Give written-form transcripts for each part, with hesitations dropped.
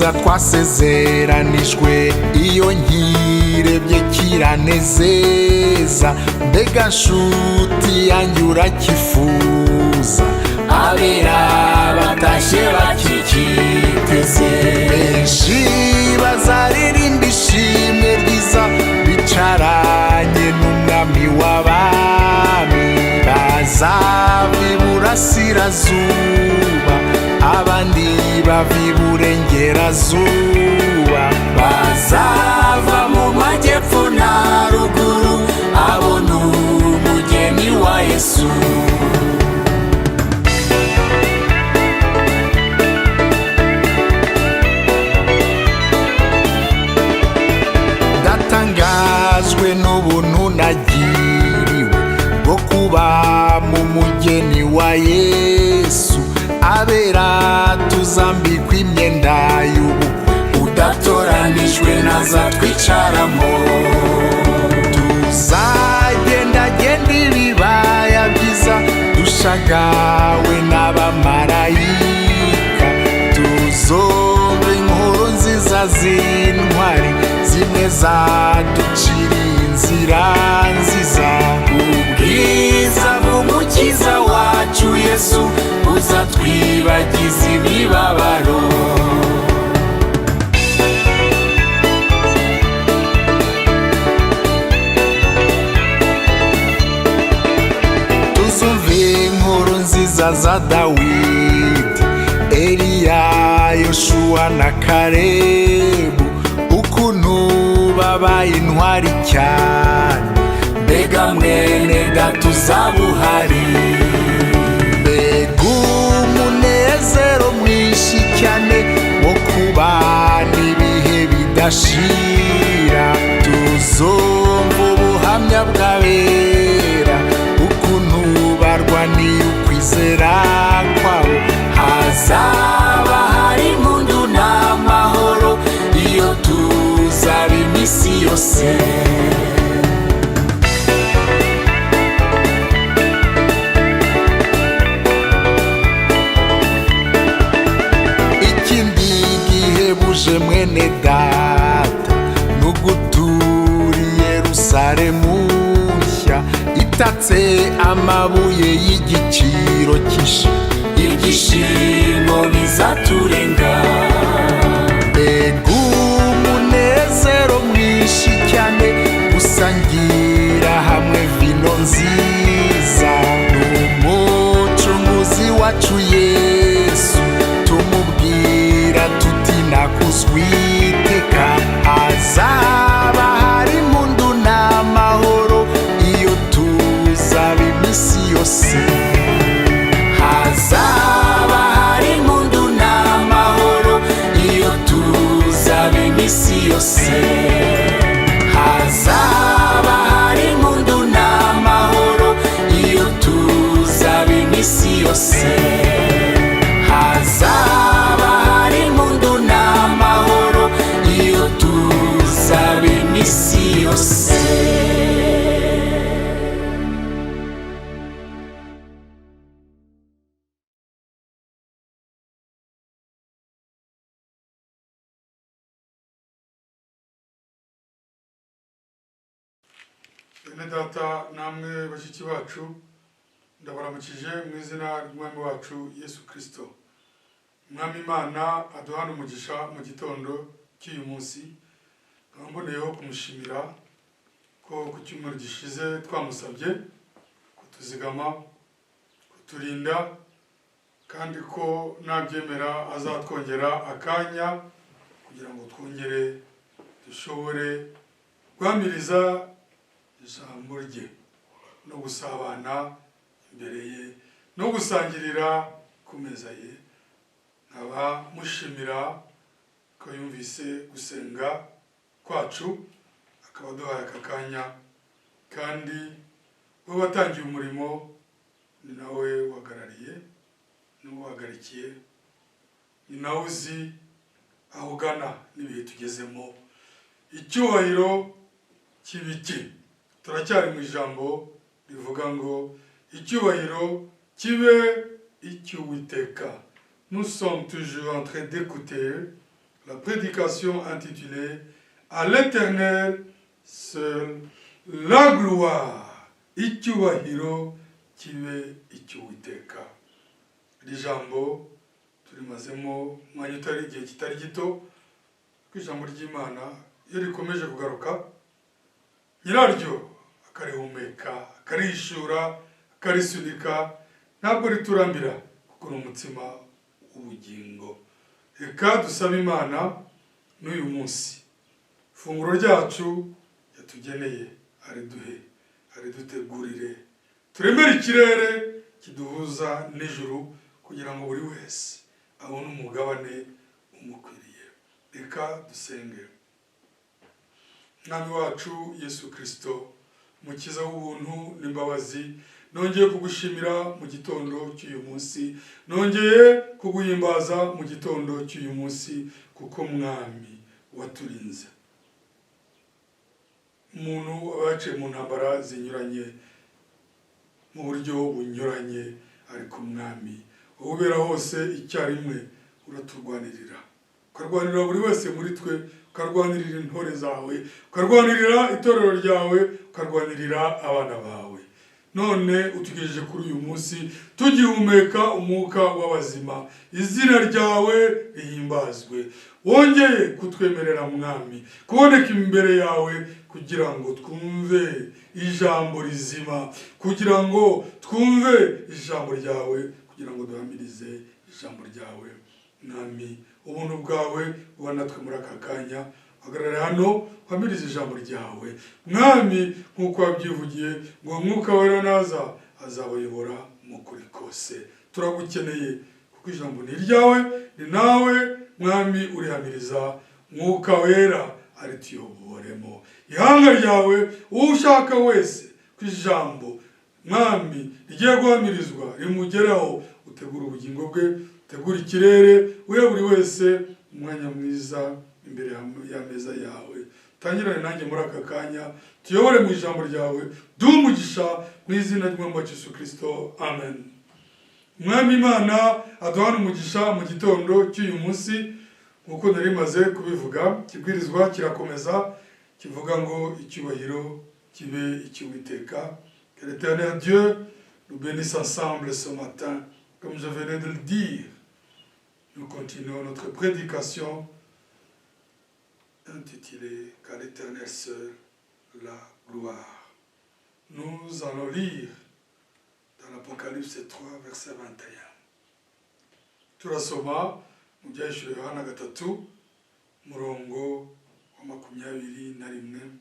cyiza twasezeranijwe iyo nkirebye kiranezeza mbega nshuti yanjye urakifuza abera batashe bakikiteze benshi bazaririmba ishimwe ryiza bicaranye n'umwami w'abami bazava iburasirazuba abandi bava iburengerazuba bazava mu majyepfo na ruguru abo ni umugeni wa Yesu ndatangajwe n'ubuntu nagiriwe bwo kuba mu mugeni wa Yesu abera tuzambikwa imyenda y'ubukwe udatoranijwe naza twicaramo tuzagendagenda ibibaya byiza dushagawe n'abamarayika tuzumva inkuru nziza z'intwari zimwe zaduciriye inzira nziza ubwiza bw'umukiza wacu Yesu uzatwibagiza imibabaro tuzumva inkuru nziza za Dawidi Eliya Yoshuwa na Kalebu ukuntu babaye intwari cyane mbega mwene data uzaba uhari mbega umunezero mwinshi cyane wo kubana ibihe bidashira tuzumva ubuhamya bw'abera ukuntu barwaniye ukwizera kwabo hazaba hari impundu n'amahoro iyo tuzaba iminsi yose ikindi gihebuje mwene data n'ugutura i Yerusalemu nshya itatse amabuye y'igiciro cyinshi ibyishimo bizaturenga mbega umunezero mwinshi cyane gusangira hamwe vino nziza n'umucunguzi wacu Yesu tumubwira tuti nakuzwe iteka hazaba hari impundu n'amahoro iyo tuzaba iminsi yose hazaba hari impundu n'amahoro iyo tuzaba iminsi yose hazaba hari impundu n'amahoro iyo tuzaba iminsi yose hazaba hari impundu n'amahoro iyo tuzaba iminsi yose bene data namwe bashiki bacu ndabaramukije mu izina ry'umwami wacu Yesu Kristo umwami Imana aduhana umugisha mu gitondo cy'uyu munsi nkamboneyeho kumushimira ko ku cyumweru gishize twamusabye kutuzigama kuturinda kandi ko nabyemera azatwongera akanya kugira ngo twongere dushobore guhamiriza ijambo rye no gusabana imbere ye no gusangirira ku meza ye nkaba mushimira ko yumvise gusenga kwacu akaba aduhaye aka kanya kandi we watangiye umurimo ni nawe uhagarariye n'uwahagarikiye ni nawe uzi aho ugana n'ibihe tugezemo icyubahiro kibiki turacyari mu ijambo rivuga ngo icyubahiro kibe icy'Uwiteka. Nous sommes toujours en train d'écouter la prédication intitulée « À l'Éternel seul la gloire ». Icyubahiro kibe icy'Uwiteka. Iri jambo turimazemo umwanya utari igihe kitari gito, ko ijambo ry'Imana iyo rikomeje kugaruka nyiraryo akarihumeka, akarishura, akarisunika, ntabwo riturambira kuko ni umutsima w'ubugingo. Reka dusabe Imana n'uyu munsi ifunguro ryacu yatugeneye ariduhe, aridutegurire, turemere ikirere kiduhuza n'ijuru kugira ngo buri wese abone umugabane umukwiriye. Reka dusenge. Mwami wacu Yesu Kristo, mukiza w'ubuntu n'imbabazi, nongeye kugushimira mu gitondo cy'uyu munsi, nongeye kuguhimbaza mu gitondo cy'uyu munsi, kuko Mwami waturinze. Umuntu abaciye mu ntambara zinyuranye, mu buryo bunyuranye, ariko Mwami ubera hose icyarimwe uraturwanirira, ukarwanirira buri wese muri twe, ukarwanirira intore zawe, ukarwanirira itorero ryawe, ukarwanirira abana bawe. None utugejeje kuri uyu munsi tugihumeka umwuka w'abazima, izina ryawe rihimbazwe. Wongeye kutwemerera Mwami kuboneka imbere yawe kugira ngo twumve ijambo rizima, kugira ngo twumve ijambo ryawe, kugira ngo duhamirize ijambo ryawe. Mwami, ubuntu bwawe buba natwe muri aka kanya, hagarara hano uhamirize ijambo ryawe. Mwami, nk'uko wabyivugiye ngo umwuka wera naza azabayobora mu kuri kose. Turagukeneye kuko ijambo ni iryawe, ni nawe Mwami urihamiriza. Mwuka wera arituyoboremo. Ihanga ryawe uwo ushaka wese ku ijambo Mwami rigiye guhamirizwa rimugeraho, utegura ubugingo bwe, utegura ikirere, uhe buri wese umwanya mwiza imbere y'ameza yawe. Tangirane nanjye muri aka kanya, tuyobore mu ijambo ryawe, duhe umugisha mu izina ry'Umwami wacu Yesu Kristo. Amen. Mwami Imana aduhana umugisha mu gitondo cy'uyu munsi, nk'uko nari maze kubivuga. Ikibwirizwa kirakomeza kivuga ngo icyubahiro kibe icy'Uwiteka. Que l'Éternel Dieu nous bénisse ensemble ce matin, comme je venais de le dire. Nous continuons notre prédication intitulée « Qu'à l'Éternel seul la gloire ». Nous allons lire dans l'Apocalypse 3, verset 21. Turasoma mu byahishuriwe Yohana 3, murongo wa 21.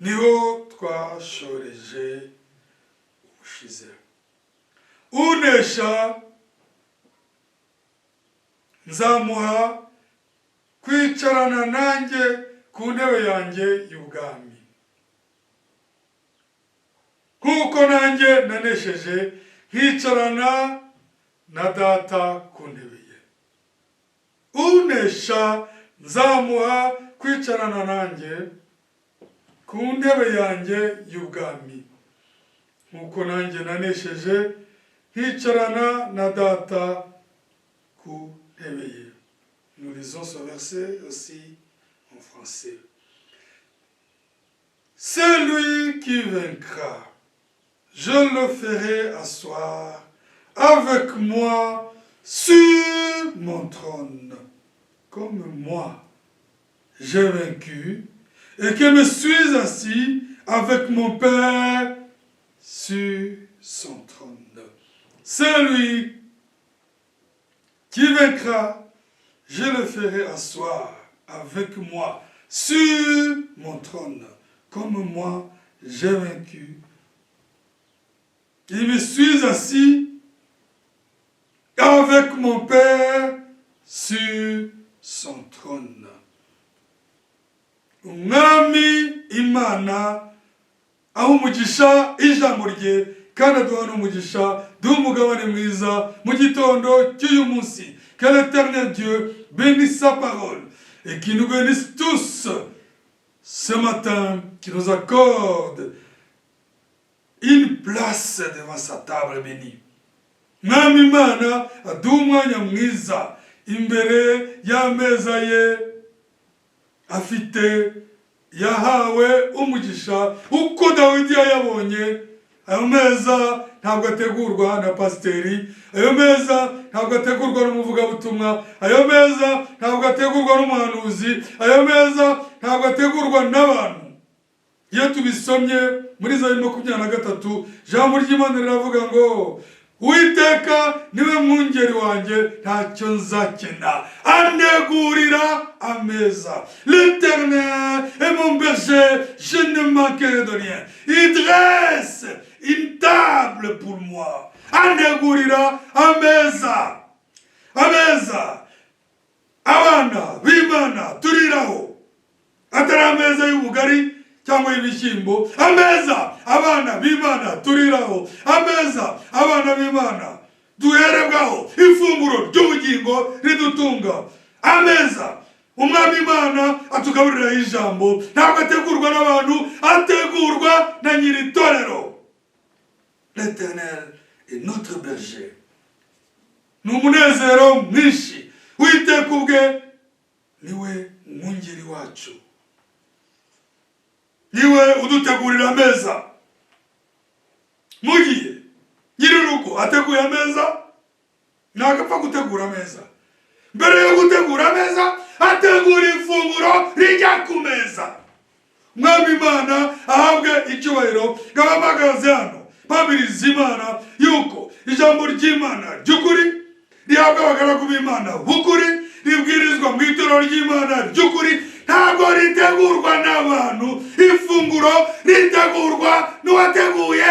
Niho twashoreje ubushize. Unesha nzamuha kwicarana nanjye ku ntebe yanjye y'ubwami, nk'uko nanjye nanesheje nkicarana na Data ku ntebe ye. Unesha nzamuha kwicarana nanjye ku ntebe yanjye y'ubwami, nk'uko nanjye nanesheje nkicarana na Data ku ntebe ye. Nous lisons ce verset aussi en français. Celui qui vaincra, je le ferai asseoir avec moi sur mon trône, comme moi j'ai vaincu et que me suis assis avec mon Père sur son trône. Celui qui vaincra, je le ferai asseoir avec moi sur mon trône, comme moi j'ai vaincu. Et me suis assis avec mon Père sur son trône. Umwami Imana aho umugisha ijambo rye, kandi aduha n'umugisha, duha umugabane mwiza mu gitondo cy'uyu munsi. Que l'Éternel Dieu bénisse sa parole et qu'il nous bénisse tous ce matin, qui nous accorde une place devant sa table bénie. Mwami Imana aduha umwanya mwiza imbere y'ameza ye afite yahawe umugisha uko Dawidi yayabonye. Ayo meza ntabwo ategurwa na pasiteri, ayo meza ntabwo ategurwa n'umuvugabutumwa, ayo meza ntabwo ategurwa n'umuhanuzi, ayo meza ntabwo ategurwa n'abantu. Iyo tubisomye muri Zaburi 23 ijambo ry'Imana riravuga ngo Uwiteka niwe mwungeri wanjye ntacyo nzakena, anegurira ameza. L'Éternel est mon berger, je ne manquerai de rien. Il dresse une table pour moi. Anegurira ameza. Ameza abana b'Imana turiraho, atari ameza y'ubugari cyangwa y'ibishyimbo. Ameza abana b'Imana turiraho, ameza abana b'Imana duherebwaho ifunguro ry'ubugingo ridutunga. Ameza umwami Imana atugaburira ijambo, ntabwo ategurwa n'abantu, ategurwa na nyiri itorero. L'Éternel est notre berger. Ni umunezero mwinshi. Uwiteka ubwe niwe mwungeri wacu, niwe udutegurira ameza. Mugiye nyir'urugo ateguye ameza, nagapfa gutegura ameza. Mbere yo gutegura ameza ategura ifunguro rijya ku meza. Mwami Imana ahabwe icyubahiro. Ngabamagaze hano mpamiriza Imana yuko ijambo ry'Imana ry'ukuri rihabwa abagaragu b'Imana b'ukuri, ribwirizwa mu itorero ry'Imana ry'ukuri, ntabwo ritegurwa n'abantu. Ifunguro ritegurwa n'uwateguye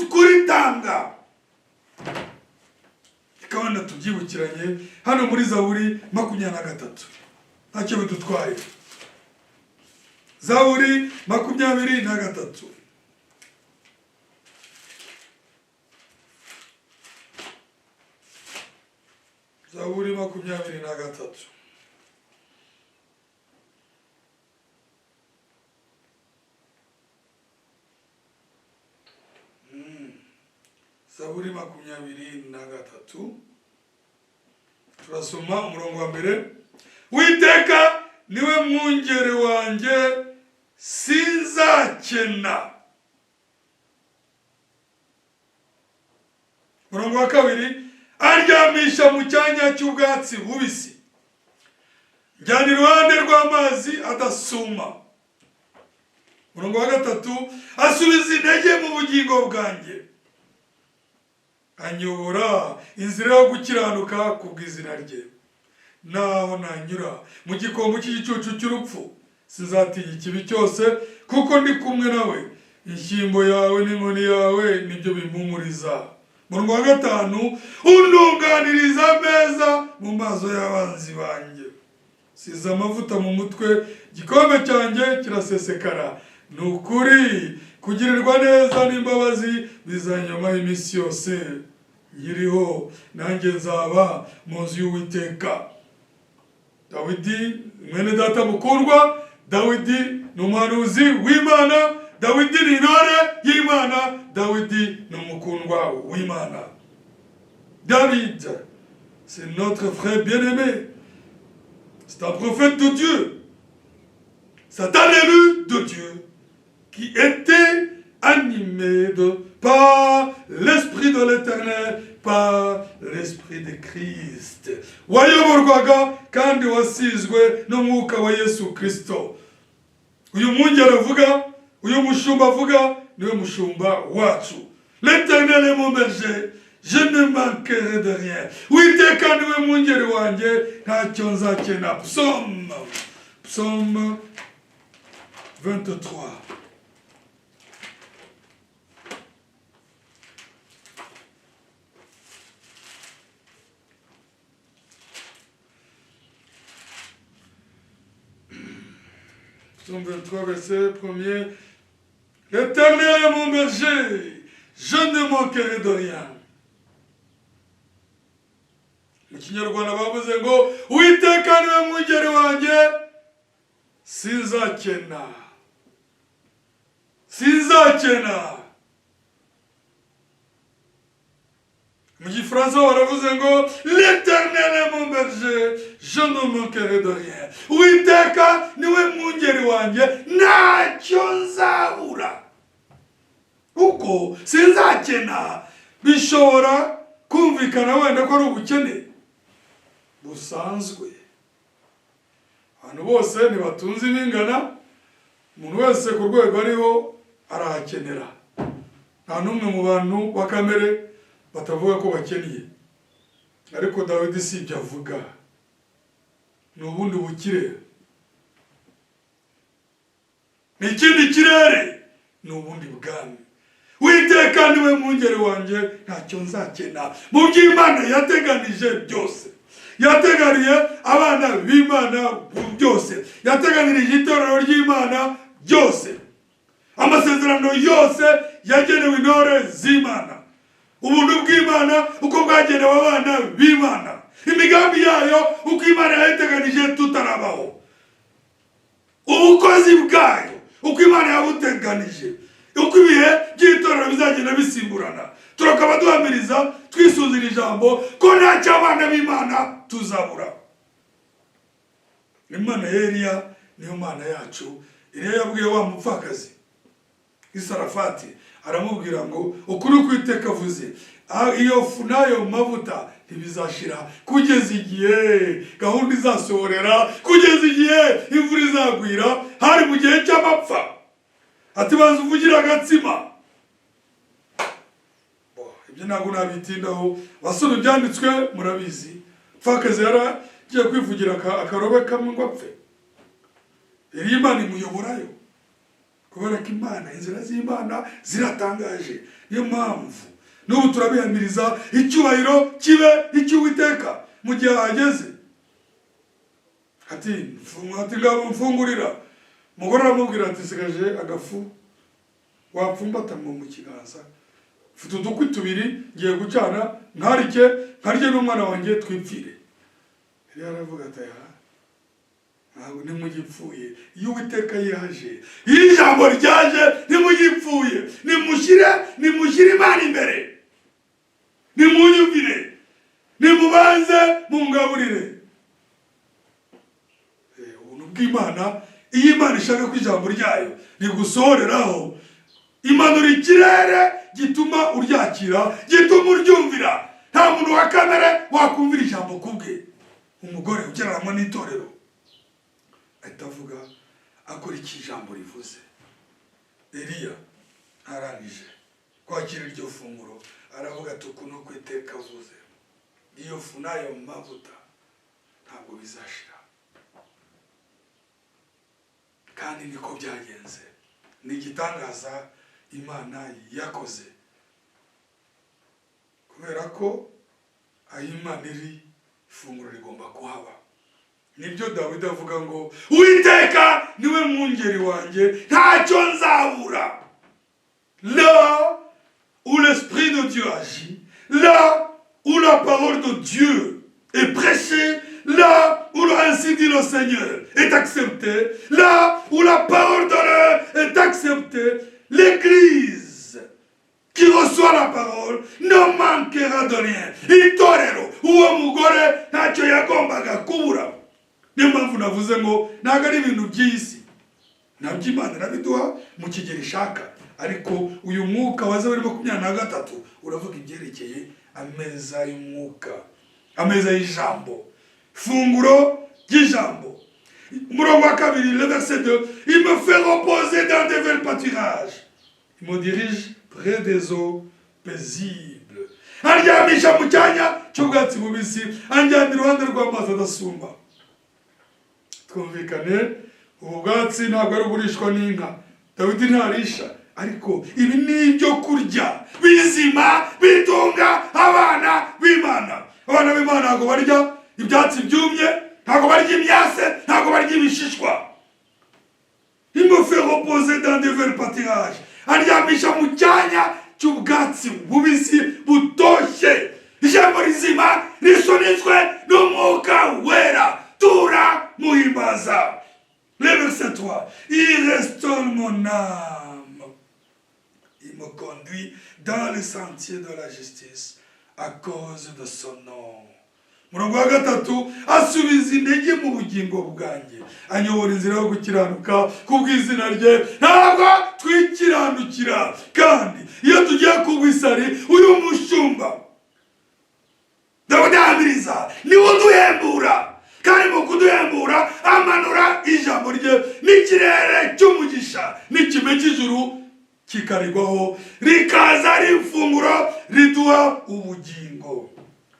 kuritanga. Ikabana tubyibukiranye hano muri Zaburi 23. Ntacyo bidutwaye. Zaburi 23. Zaburi 23. Zaburi 23. Turasoma umurongo wa mbere. Uwiteka niwe mwungeri wanjye sinzakena. Umurongo wa kabiri. Aryamisha mu cyanya cy'ubwatsi bubisi, njyana iruhande rw'amazi adasuma. Umurongo wa gatatu. Asubiza intege mu bugingo bwanjye, anyobora inzira yo gukiranuka kubw'izina rye. Naho nanyura mu gikombe cy'igicucu cy'urupfu, sinzatinya ikibi cyose, kuko ndi kumwe nawe. Inshyimbo yawe n'inkoni yawe nibyo bimpumuriza. Umurongo wa gatanu. Untunganiriza ameza mu maso y'abanzi banjye, siza amavuta mu mutwe, igikombe cyanjye kirasesekara. Ni ukuri kugirirwa neza n'imbabazi bizanyamaho iminsi yose nkiriho, nanjye nzaba mu nzu y'Uwiteka. Dawidi mwene data mukundwa, Dawidi ni umuhanuzi w'Imana, Dawidi ni intore y'Imana, Dawidi ni umukundwa w'Imana. David, c'est notre frère bien-aimé, c'est un prophète de Dieu, c'est un élu de Dieu qui était animé par l'Esprit de l'Éternel, par l'Esprit de Christ. Wayoborwaga kandi wasizwe n'umwuka wa Yesu Kristo. Uyu mwungeri avuga, uyu mushumba avuga, niwe mushumba wacu. L'Éternel est mon berger, je ne manquerai de rien. Uwiteka niwe mwungeri wanjye ntacyo nzakena. Psaume 23. Psaume 23, verset 1er. L'Éternel est mon berger, je ne manquerai de rien. Mu Kinyarwanda bavuze ngo Uwiteka niwe mwungeri wanjye sinzakena. Sinzakena. Mu gifaransa baravuze ngo l'Éternel est mon berger, je ne manquerai de rien. Uwiteka niwe mwungeri wanjye, ntacyo nzabura. Kuko sinzakena. Bishobora kumvikana wenda ko ari ubukene busanzwe. Abantu bose ntibatunze ibingana, umuntu wese ku rwego ariho arahakenera. Nta n'umwe mu bantu ba kamere batavuga ko bakeniye. Ariko Dawidi si ibyo avuga, ni ubundi bukire, ni ikindi kirere, ni ubundi bwami. Uwiteka niwe mwungeri wanjye, ntacyo nzakena. Mu by'Imana yateganije byose, yateganiye abana b'Imana byose, yateganirije itorero ry'Imana byose. Amasezerano yose yagenewe intore z'Imana. Ubuntu bw'Imana uko bwagenewe abana b'Imana. Imigambi yayo uko Imana yayiteganije tutarabaho. Ubukozi bwayo uko Imana yabuteganije, uko ibihe by'itorero bizagenda bisimburana. Turakaba duhamiriza twisuzira ijambo ko ntacyo abana b'Imana tuzabura. Imana ya Eliya niyo Mana yacu. Eliya yabwiye wa mupfakazi Isarafati, aramubwira ngo ukuri kw'Uwiteka avuze, iyo fu n'ayo mavuta ntibizashira kugeza igihe gahunda izasohorera, kugeza igihe imvura izagwira. Hari mu gihe cy'amapfa. Ati banza uvugira agatsima. Ibyo ntabwo nabitindaho, basoma ibyanditswe murabizi. Mupfakazi yaragiye kwivugira akarobe kamwe ngo apfe. Eliya Imana imuyoborayo. Kubera ko Imana, inzira z'Imana ziratangaje. Niyo mpamvu n'ubu turabihamiriza icyubahiro kibe icy'Uwiteka mu gihe hageze. Ati ngabo mfungurira. Umugore aramubwira ati sigaje agafu wapfumbata mu kiganza. Mfite udukwi tubiri ngiye gucana, nkarye n'umwana wanjye twipfire. Eliya aravuga ati ntabwo nimugipfuye. Iyo Uwiteka yaje, iyo ijambo ryaje nimugipfuye. Nimushyire Imana imbere, nimunyumvire, nimubanze mungaburire. Ubuntu bw'Imana, iyo Imana ishaka ko ijambo ryayo rigusohoreraho, imanura ikirere gituma uryakira, gituma uryumvira. Nta muntu wa kamere wakumvira ijambo kubwe. Umugore ugereranywa n'itorero ahita avuga akora iki ijambo rivuze. Eliya arangije kwakira iryo funguro aravuga ati uku nuko Uwiteka avuze, iyo fu n'ayo mavuta ntabwo bizashira. Kandi niko byagenze. Ni igitangaza Imana yakoze, kubera ko aho Imana iri ifunguro rigomba kuhaba. Nibyo Dawidi avuga ngo Uwiteka niwe mwungeri wanjye, ntacyo nzabura. Là où l'Esprit de Dieu agit, là où la parole de Dieu est prêchée, là où ainsi dit le Seigneur est accepté, là où la parole de Dieu est acceptée, l'Église qui reçoit la parole ne manquera de rien. Itorero uwo mugore ntacyo yagombaga kubura. Niyo mpamvu navuze ngo ntabwo ari ibintu by'isi, nabyo Imana irabiduha mu kigero ishaka. Ariko uyu mwuka wa Zaburi 23 uravuga ibyerekeye ameza y'umwuka, ameza y'ijambo, funguro ry'ijambo. Umurongo wa kabiri, le verset 2, il me fait reposer dans des verts pâturages, il me dirige près des eaux paisibles. Andyamisha mu cyanya cy'ubwatsi bubisi, anjyana iruhande rw'amazi adasumba. Twumvikane, ubu bwatsi ntabwo ari uburishwa n'inka. Dawidi ntarisha, ariko ibi ni ibyo kurya bizima bitunga abana b'Imana. Abana b'Imana ntabwo barya ibyatsi byumye, ntabwo barya imyase, ntabwo barya ibishishwa. Il me fait reposer dans des verts pâturages, andyamisha mu cyanya cy'ubwatsi bubisi butoshye. Ijambo rizima risonitswe n'umwuka wera, tura muhimbaza. Le verset 3, il restaure mon âme, il me conduit dans les sentiers de la justice à cause de son nom. Murongo wa gatatu, asubiza intege mu bugingo bwanjye, anyobora inzira yo gukiranuka kubw'izina rye. Ntabwo twikiranukira, kandi iyo tugiye kubwisari uyu mushumba ndabudamiriza niwe uduhembura, kandi mu kuduhembura amanura ijambo rye n'ikirere cy'umugisha n'ikime cy'ijuru kikarigwaho, rikaza ari ifunguro riduha ubugingo.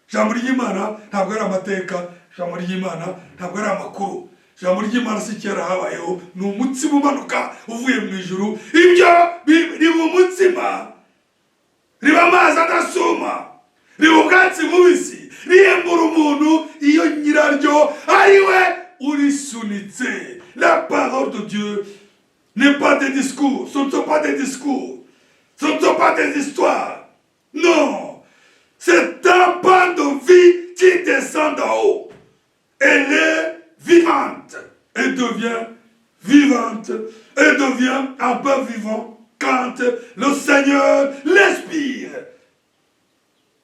Ijambo ry'Imana ntabwo ari amateka, ijambo ry'Imana ntabwo ari amakuru, ijambo ry'Imana si kera habayeho, ni umutsima umanuka uvuye mu ijuru. Ibyo riba umutsima, riba amazi adasuma, riba ubwatsi bubisi, rihembura umuntu iyo nyiraryo ari we urisunitse. La parole de Dieu n'est pas des discours, ce ne sont pas des discours, ce ne sont pas des histoires. Non, c'est un pain de vie qui descend d'en haut. Elle est vivante et devient vivante et devient un pain vivant quand le Seigneur l'inspire.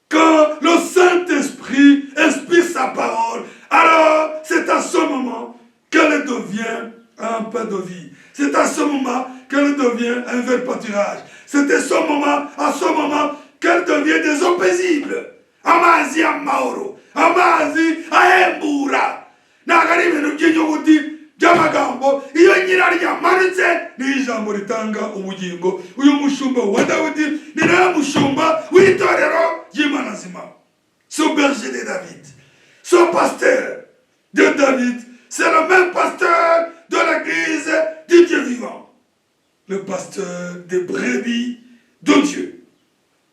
Quand le Saint-Esprit inspire sa parole, alors c'est à ce moment qu'elle devient un pain de vie. C'est à ce moment qu'elle devient un vrai pâturage. C'est à ce moment qu'elle devient des eaux paisibles. Amazi amahoro, amazi ahembura. Nagari ibintu by'inyuguti by'amagambo, iyo nyiraryo amanutse ni ijambo ritanga ubugingo. Uyu mushumba wa Dawidi ni nawe mushumba w'itorero ry'Imana nzima. Ce berger de David, ce pasteur de David, c'est le même pasteur de l'église du Dieu vivant. Le pasteur des brebis de Dieu.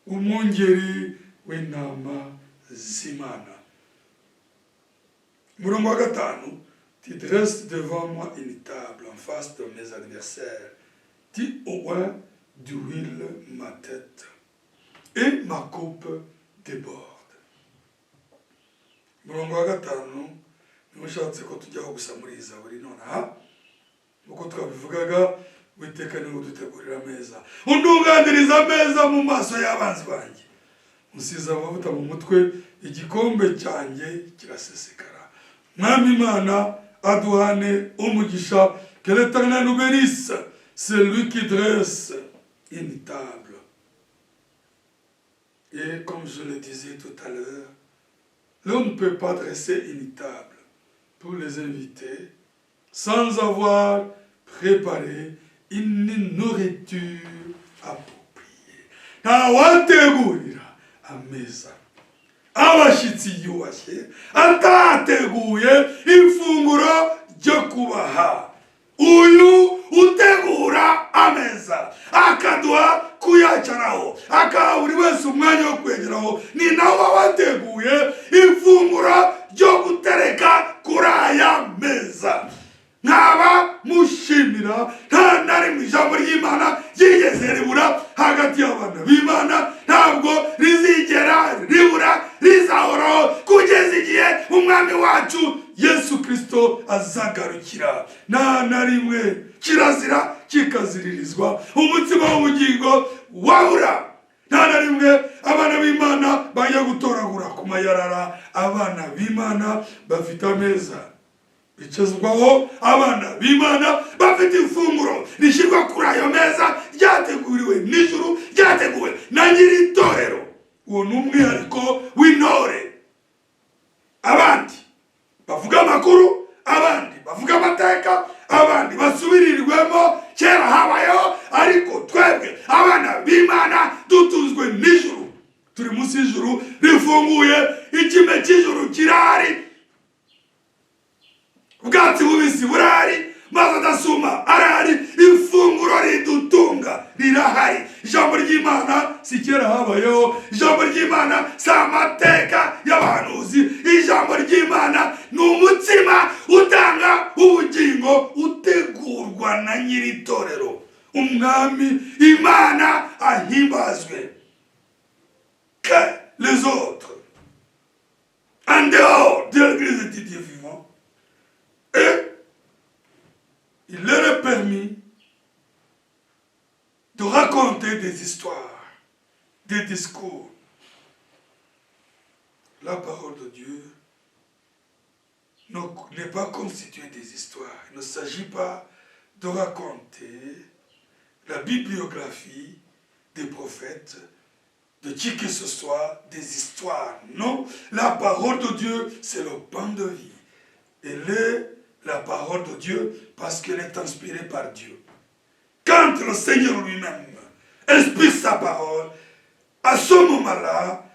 Umwungeri w'intama z'Imana. Murongo wa gatanu, tu dresses devant moi une table en face de mes adversaires. Tu oins d'huile ma tête et ma coupe déborde. Murongo wa gatanu, nimushatse ko tujyaho gusa muri Zaburi nonaha, uko twabivugaga, Uwiteka niwe udutegurira ameza, undunganiriza ameza mu maso y'abanzi banjye, unsize amavuta mu mutwe, igikombe cyanjye kirasesekara. Mwami Imana aduhane umugisha, que l'Éternel nous bénisse, c'est lui qui dresse une table. Et comme je le disais tout à l'heure, l'on ne peut pas dresser une table pour les invités sans avoir préparé une nourriture appropriée. Ntawategurira ameza abashitsi yubashye atateguye ifunguro ryo kubaha. Uyu utegura ameza akaduha kuyacaraho, akaha buri wese umwanya wo kwegeraho, ni nawe wateguye ifunguro ryo gutereka kuri aya meza. Nkaba mushimira, nta na rimwe ijambo ry'Imana ryigeze ribura hagati y'abana b'Imana, ntabwo rizigera ribura, rizahoraho kugeza igihe umwami wacu Yesu Kristo azagarukira. Nta na rimwe kirazira kikaziririzwa, umutsima w'ubugingo wabura. Nta na rimwe abana b'Imana bajya gutoragura ku mayarara. Abana b'Imana bafite ameza bicazwaho, abana b'Imana bafite ifunguro rishyirwa kuri ayo meza, ryateguriwe n'ijuru, ryateguwe na nyiri itorero. Uwo ni umwihariko w'intore. Abandi bavuga amakuru, abandi bavuga amateka, abandi basubirirwemo kera habayeho, ariko twebwe abana b'Imana dutuzwe n'ijuru, turi munsi y'ijuru rifunguye, ikime cy'ijuru kirahari, ubwatsi bubisi burahari, maze adasuma arahari, ifunguro ridutunga rirahari. Ijambo ry'Imana si kera habayeho, ijambo ry'Imana si amateka y'abahanuzi, ijambo ry'Imana ni umutsima utanga ubugingo utegurwa na nyiri itorero. Umwami Imana ahimbazwe. Que les autres, en dehors de l'église du Dieu vivant, et il leur est permis de raconter des histoires, des discours, la parole de Dieu n'est pas constituée des histoires. Il ne s'agit pas de raconter la bibliographie des prophètes, de qui que ce soit, des histoires. Non, la parole de Dieu, c'est le pain de vie. Elle est la parole de Dieu parce qu'elle est inspirée par Dieu. Quand le Seigneur lui-même inspire sa parole, à ce moment-là,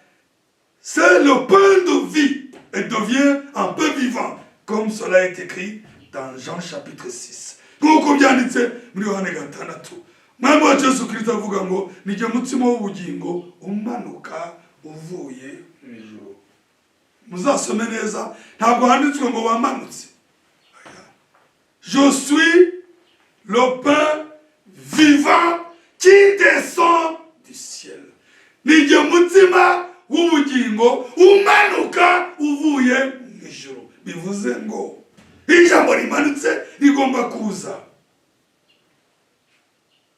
c'est le pain de vie. Elle devient un peu vivant, comme cela est écrit dans Jean chapitre 6. Nk'uko byanditse muri Yohana gatandatu. Mwami wa Yesu Kristo avuga ngo nijye mutsima w'ubugingo umanuka uvuye mu ijuru. Muzasome neza, ntabwo handitswe ngo wamanutse. Je suis le pain vivant qui descend du ciel. Nijye mutsima w'ubugingo umanuka uvuye mu ijuru. Bivuze ngo ijambo rimanutse rigomba kuza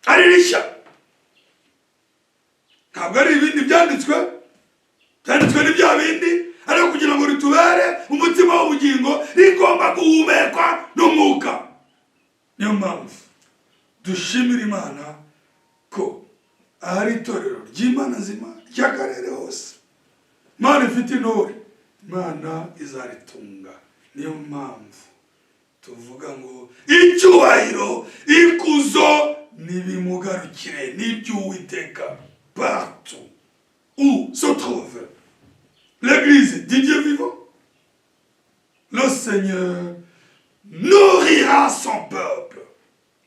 ari rishya. Ntabwo ari ibindi byanditswe ni bya bindi, ariko kugira ngo ritubere umutima w'ubugingo rigomba guhumekwa n'umwuka. Niyo mpamvu dushimira Imana ko ahari itorero ry'Imana nzima ry'akarere hose, Imana ifite intore, Imana izaritunga. Niyo mpamvu tuvuga ngo icyubahiro ikuzo nibimugarukire n'iby'Uwiteka partout où se trouve l'église du Dieu vivant. Le Seigneur nourrira son peuple.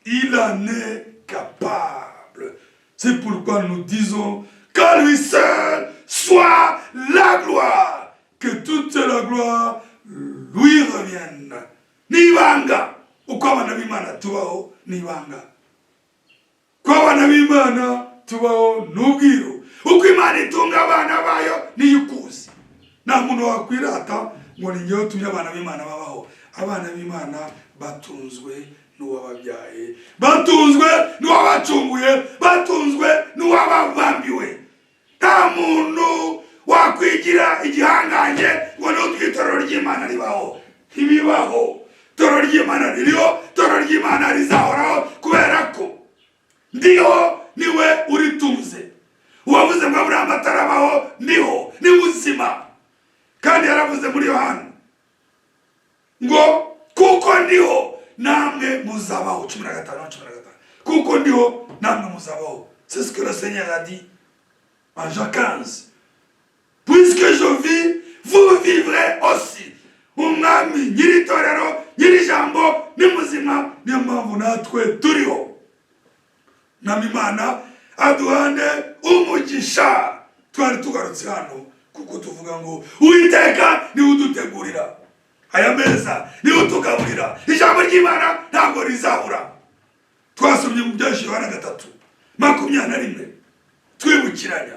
Il en est capable. C'est pourquoi nous disons qu'à lui seul soit la gloire. Que toute la gloire lui revienne. Nibanga. Uko abana b'Imana tubaho nibanga. Uko abana b'Imana tubaho n'ubwiru. Uko Imana itunga abana bayo niyukuzi. Nta muntu wakwirata ngo ni njyewe utumye abana b'Imana babaho. Abana b'Imana batunzwe n'uwababyaye, batunzwe n'uwabacunguye, batunzwe n'uwababambiwe. Nta muntu wakwigira igihangange ngo n'utwo itorero ry'Imana ribaho. Ntibibaho. Itorero ry'Imana ririho, itorero ry'Imana rizahoraho, kubera ko ndiho niwe uritunze. Uwavuze ngo Aburahamu atarabaho ndiho, ni muzima. Kandi yaravuze muri Yohana ngo kuko ndiho namwe muzabaho. 15:15. Kuko ndiho namwe muzabaho. C'est ce que le Seigneur a dit en Jean 15. Puisque je vis, vous vivrez aussi. Umwami nyiri torero, nyiri jambo ni muzima, niyo mpamvu natwe turiho. Nami Imana aduhane umugisha. Twari tugarutse hano kuko tuvuga ngo Uwiteka ni udutegurira aya meza, ni utugaburira. Ijambo ry'Imana ntabwo rizabura. Twasomye mu byinshi Yohana 3:21 twibukiranya.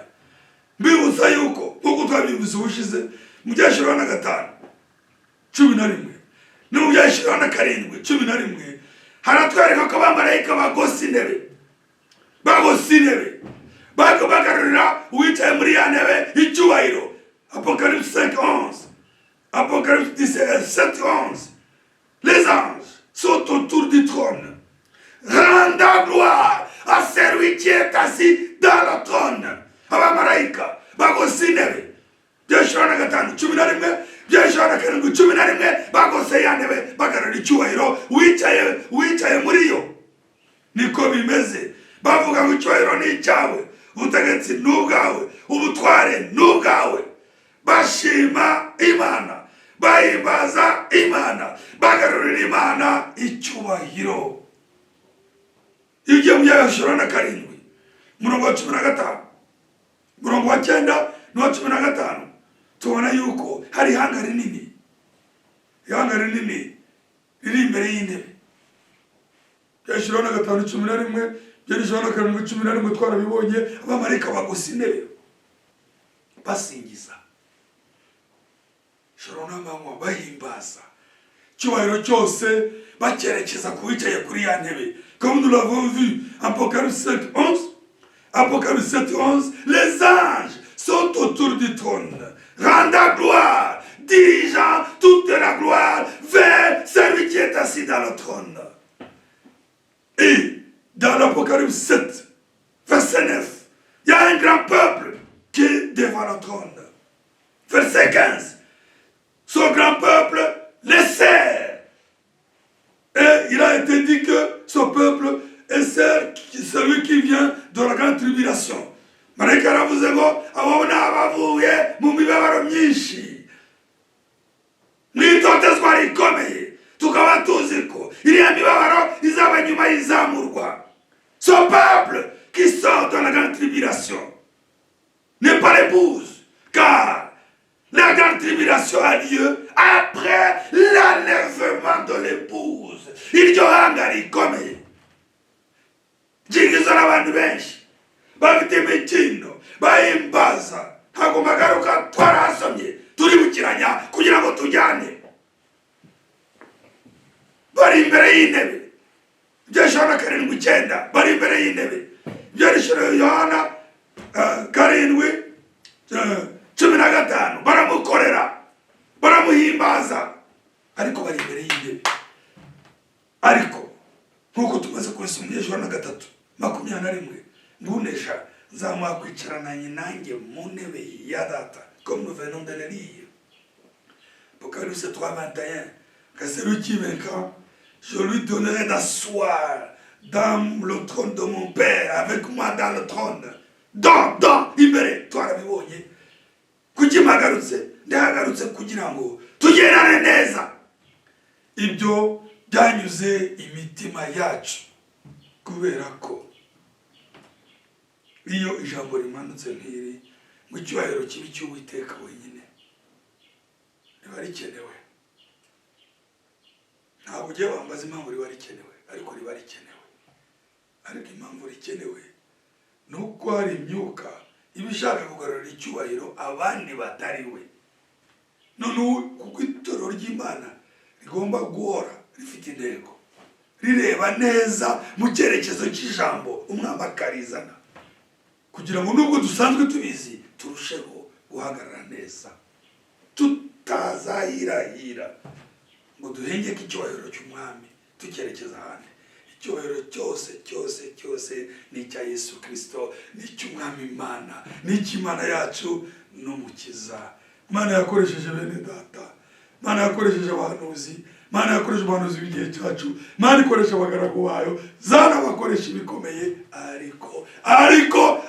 Mbibutsa yuko nk'uko twabivuze ubushize mu byinshi Yohana 5:11 no mu byinshi Yohana 7:11 haratwereka ko abamarayika bagose intebe, bagarurira uwicaye muri ya ntebe icyubahiro. Apocalypse 5:11, Apocalypse 17:11. Les anges sont autour du trône, rendant gloire à celui qui est assis dans le trône. Abamarayika bagose intebe. Yohana 5:11, Yohana 7:11 bagose ya ntebe bagarurira icyubahiro uwicaye muri yo. Niko bimeze. Bavuga ngo icyubahiro ni icyawe, ubutegetsi ni ubwawe, ubutware ni ubwawe. Bashima Imana, bahimbaza Imana, bagarurira Imana icyubahiro. Iyo ugiye mu Yohana 7:15, murongo wa 9 n'uwa 15, tubona yuko hari ihanga rinini. Ihanga rinini riri imbere y'intebe. Yohana 5:11, Yohana 7:11 twarabibonye. Abamarayika bagose intebe basingiza ijoro n'amanywa, bahimbaza. Icyubahiro cyose bakerekeza ku wicaye kuri ya ntebe. Comme nous l'avons vu en Apocalypse 7:11, les anges sont autour du trône, rendant gloire, dirigeant toute la gloire vers celui qui est assis dans le trône. Et dans l'Apocalypse 7, verset 9, il y a un grand peuple qui est devant le trône. Verset 15, ce grand peuple les sert. Et il a été dit que ce peuple est celui qui vient de la grande tribulation. Marayika aravuze ngo abo ni abavuye mu mibabaro myinshi, mu itotezwa rikomeye, tukaba tuzi ko iriya mibabaro izaba nyuma y'izamurwa. Ce peuple qui sort de la grande tribulation n'est pas l'épouse, car la grande tribulation a lieu après l'enlèvement de l'épouse. Iryo hanga rikomeye ryigizwe n'abantu benshi bafite imikino bahimbaza, ntabwo magaruka twarasomye turibukiranya kugira ngo tujyane. Bari imbere y'intebe, ibyo Yohana 7:9, bari imbere y'intebe, ibyo Yohana 7:15, baramukorera, baramuhimbaza, ariko bari imbere y'intebe. Ariko nkuko tumaze kubisoma muri Yohana 3:21, ngunesha nzamuha kwicarana nanjye mu ntebe ya data, comme nous venons de le lire. Apocalypse 3:21, que celui qui vaincra, je lui donnerai d'asseoir dans le trône de mon Père, avec moi dans le trône. Dans imbere twarabibonye. Kuki magarutse, ndahagarutse kugira ngo tugerane neza. Ibyo byanyuze imitima yacu, kubera ko iyo ijambo rimanutse nk'iri mu cyubahiro kibi cy'Uwiteka wenyine riba rikenewe. Ntabwo ugiye wambaza impamvu riba rikenewe, ariko riba rikenewe. Ariko impamvu rikenewe ni uko hari imyuka iba ishaka kugarurira icyubahiro abandi batari we. Noneho kuko itorero ry'Imana rigomba guhora rifite intego, rireba neza mu cyerekezo cy'ijambo umwami akarizana, kugira ngo nubwo dusanzwe tubizi turusheho guhagarara neza, tutazahirahira ngo duhengeke icyubahiro cy'umwami tucyerekeza ahandi. Icyubahiro cyose ni icya Yesu Kristo, ni icy'umwami Imana, ni icy'Imana yacu n'umukiza. Imana yakoresheje bene data, Imana yakoresheje abahanuzi, Imana yakoresheje abahanuzi b'igihe cyacu, Imana ikoresha abagaragu bayo, zana bakoresha ibikomeye, ariko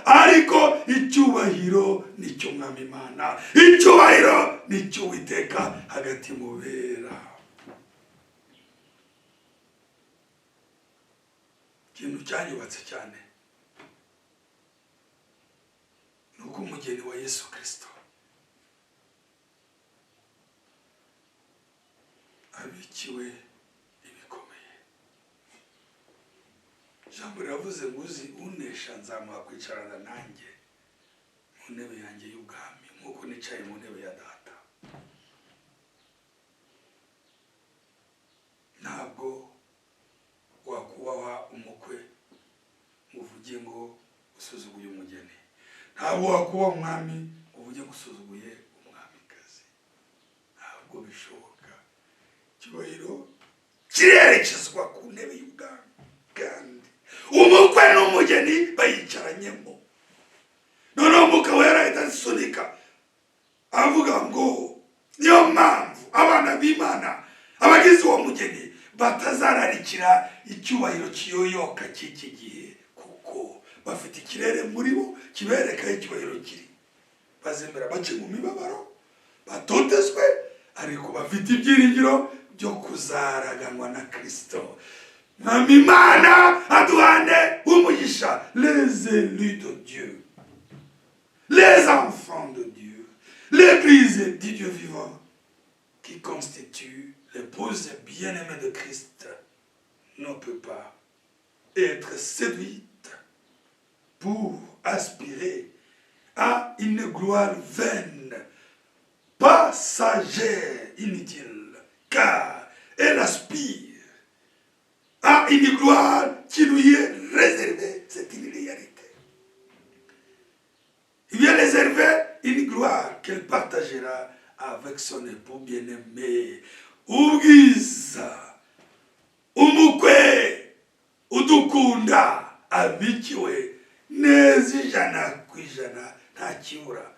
icyubahiro ni icy'umwami Imana, icyubahiro ni icy'Uwiteka hagati mu bera. Ikintu cyanyubatse cyane ni uko umugeni wa Yesu Kristo abikiwe ibikomeye. Ijambo riravuze ngo uzi unesha nzamuha kwicarana nanjye mu ntebe yanjye y'ubwami, nk'uko nicaye mu ntebe ya data. Ntabwo wakubaha umukwe uvuge ngo usuzuguye umugeni, ntabwo wakubaha umwami uvuge ngo usuzuguye umwamikazi. Ntabwo bishoboka. Icyubahiro kirerekezwa ku ntebe y'ubwami, kandi umukwe n'umugeni bayicaranyemo. Noneho umugabo yarahita asunika avuga ngo niyo mpamvu abana b'Imana, abagize uwo mugeni, batazararikira icyubahiro kiyoyoka cy'iki gihe, kuko bafite ikirere muri bo kibereka icyubahiro kiri. Bazemera bace mu mibabaro, batotezwe, ariko bafite ibyiringiro byo kuzaraganwa na Kristo. Mwami Imana aduhane umugisha. Les élus de Dieu, les enfants de Dieu, l'église du Dieu vivant qui constitue l'épouse bien-aimée de Christ ne peut pas être séduite pour aspirer à une gloire vaine, passagère, inutile, car elle aspire à une gloire qui lui est réservée. C'est une réalité. Il lui est réservé une gloire qu'elle partagera partagera avec son époux bien-aimé. Ubwiza, umukwe, udukunda, abikiwe, neza ijana ku ijana, nta kibura.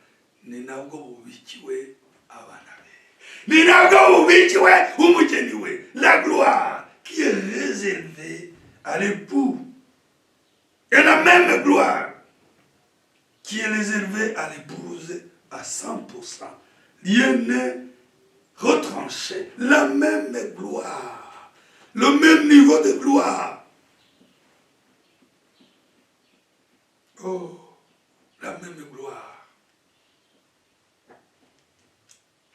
Ni nabwo bubikiwe abana be. Ni nabwo bubikiwe umugeni we. La gloire qui est réservée à l'époux. Et la même gloire qui est réservée à l'épouse à 100%. Rien n'est retranché. La même gloire. Le même niveau de gloire. Oh, la même gloire.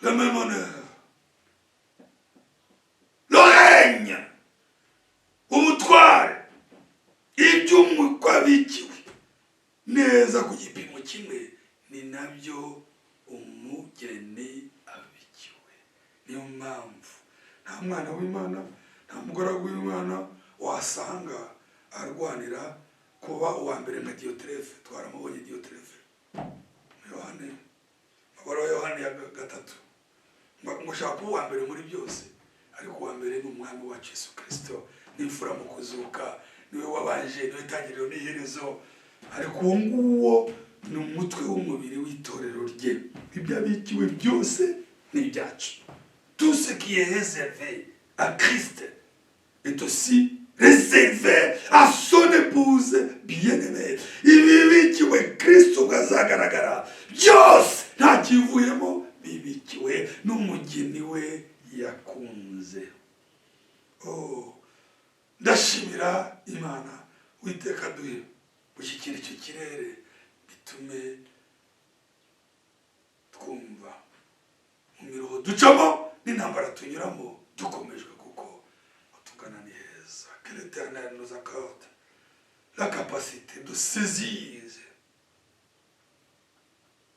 Le même honneur. Le règne. Umutware. Iby'umukwe abikiwe neza ku gipimo kimwe ni nabyo umugeni abikiwe. Niyo mpamvu nta mwana w'Imana, nta mugaragu w'Imana wasanga arwanira kuba uwa mbere nka Diyotrefe. Twaramubonye Diyotrefe Yohane, Mabara Yohane ya gatatu, ngo ushaka kuba uwa mbere muri byose, ariko uwa mbere ni umwami wacu Yesu Kristo, n'imfura mu kuzuka, niwe wabanje, niwe tangiriro n'iherezo, ariko uwo nguwo ni umutwe w'umubiri w'itorero rye. Ibyo abikiwe byose ni ibyacu. Tout ce qui est réservé à Christ est aussi réservé à son épouse bien-aimée. Ibibikiwe Kristo ukazagaragara byose nta kivuyemo, bibikiwe n'umugeni we yakunze. Oh, ndashimira Imana Uwiteka duhe gushyikira icyo kirere, bitume twumva mu miruho ducamo n'intambara tunyuramo dukomejwe, kuko tugana ni heza. Que l'Éternel nous accorde la capacité de saisir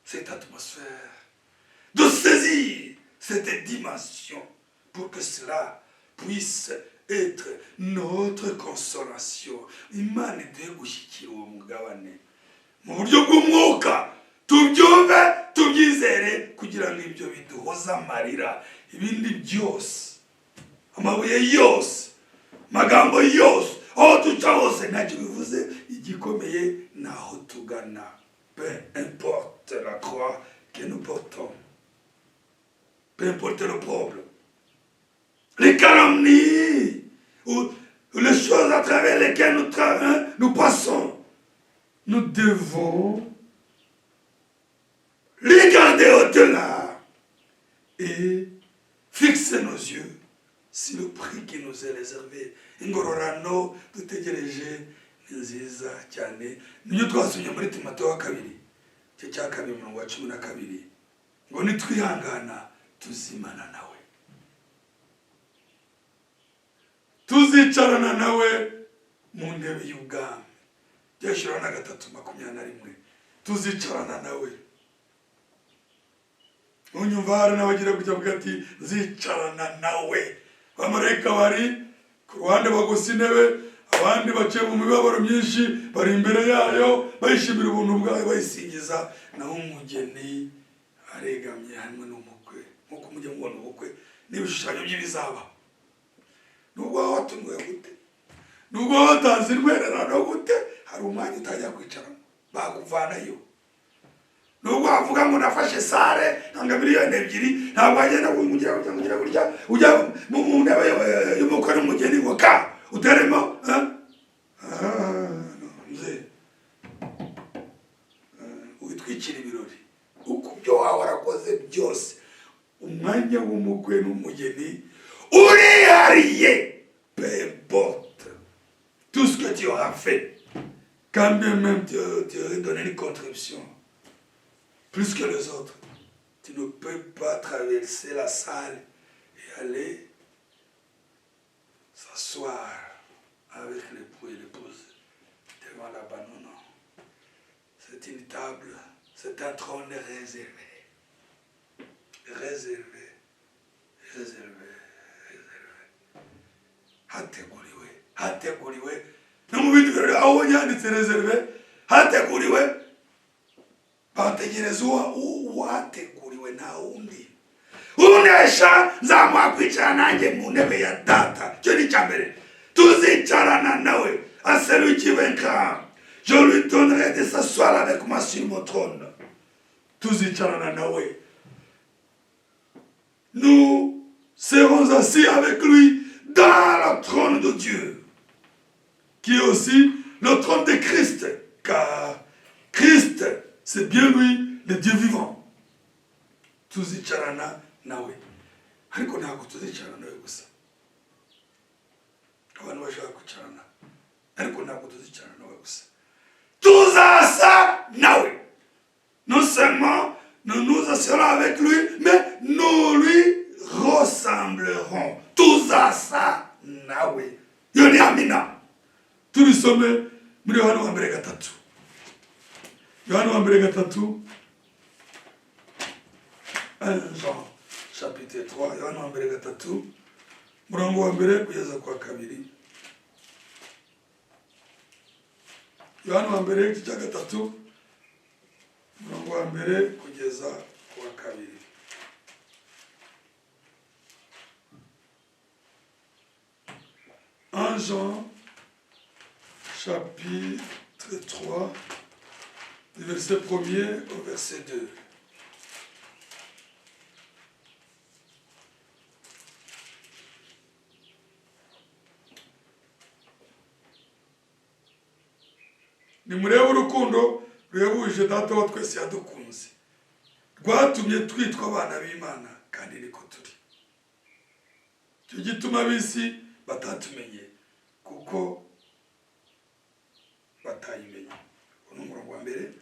cette atmosphère, de saisir cette dimension, pour que cela puisse être notre consolation. Imana iduhe gushyikira uwo mugabane mu buryo bw'umwuka, tubyumve tubyizere, kugira ngo ibyo biduhoza amarira. Ibindi byose, amabuye yose, magambo yose, aho duca hose ntacyo bivuze. Igikomeye naho tugana. Peu importe la croix que nous portons, peu importe le problème, les calomnies ou les choses à travers lesquelles nous passons, nous devons regarder au-delà et fixer nos yeux sur le prix qui nous est réservé. Ingororano dutegereje ni nziza cyane. Niyo twasomye muri Timoteyo wa kabiri cyo cya kabiri umurongo wa 12, ngo nitwihangana tuzimana nawe, tuzicarana nawe mu ntebe y'ubwami. Byashira na 3:21, tuzicarana nawe. Unyumva hari n'abagira kujya kuvuga ati zicarana nawe. Abamarayika bari ku ruhande bagusa intebe, abandi baciye mu mibabaro myinshi bari imbere yayo bayishimira ubuntu bwayo bayisingiza, naho umugeni aregamye hamwe n'umukwe. Nkuko mujya mubona ubukwe n'ibishushanyo by'ibizaba. Nubwo watunguye gute, nubwo watanze intwererano gute, hari umwanya utajya kwicara bakuvanayo. Nubwo wavuga ngo nafashe sare nanga miliyoni 2, ntabwo agenda kugira gutya ujya mu ntebe y'umukwe n'umugeni ngo ka uteremo mze witwikira ibirori. Uko byo wawe warakoze byose, umwanya w'umukwe n'umugeni urihariye. Peu importe tout ce que tu auras fait, quand bien même tu aurais donné une contribution plus que les autres, tu ne peux pas traverser la salle et aller s'asseoir avec l'époux et l'épouse devant là-bas. Non, non. C'est une table, c'est un trône réservé. Réservé. Réservé. Réservé. Hateguriwe. Hateguriwe. No mu bindi birori aho yanditse réservé. Hateguriwe. Bategeye tegereza uwateguriwe nta wundi. Unesha nzamuha kwicara nanjye mu ntebe ya data. Cyo ni cya mbere. Tuzicarana nawe. À celui qui vaincra, je lui donnerai de s'asseoir avec moi sur mon trône. Tuzicarana nawe. Nous serons assis avec lui dans le trône de Dieu, qui est aussi le trône de Christ, car Christ, c'est bien lui, le Dieu vivant. Tuzicarana nawe. Ariko ntabwo tuzicarana nawe gusa. Abantu bashaka kwicarana. Ariko ntabwo tuzicarana nawe gusa. Tuzasa nawe. Non seulement nous nous assurons avec lui, mais nous lui ressemblerons. Tuzasa nawe. Yoni amina. Tubisome muri Yohana wa mbere gatatu. Yohana wa mbere gatatu. 1 Jean chapitre 3. Yohana wa mbere gatatu. Murongo wa mbere kugeza kwa kabiri. Yohana wa mbere igice cya gatatu. Murongo wa mbere kugeza kwa kabiri. Un Jean chapitre 3 du verset 1er au verset 2. Nimurebe urukundo ruhebuje data wa twese yadukunze, rwatumye twitwa abana b'Imana, kandi niko turi. Cyo gituma ab'isi batatumenye kuko batayimenye. Au numéro wa mbere,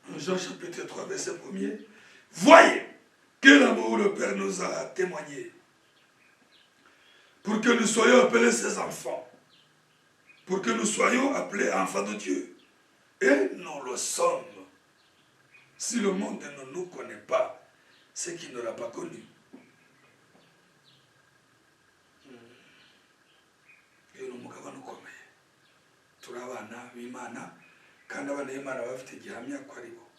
en Jean chapitre 3 verset 1er, voyez quel amour le Père nous a témoigné pour que nous soyons appelés ses enfants. Pour que nous soyons appelés enfants de Dieu. Et nous le sommes. Si le monde ne nous connaît pas, c'est qu'il ne l'a pas connu. Et nous sommes ukomeye. Turi abana b'Imana, kandi abana b'Imana bafite gihamya ko ari bo.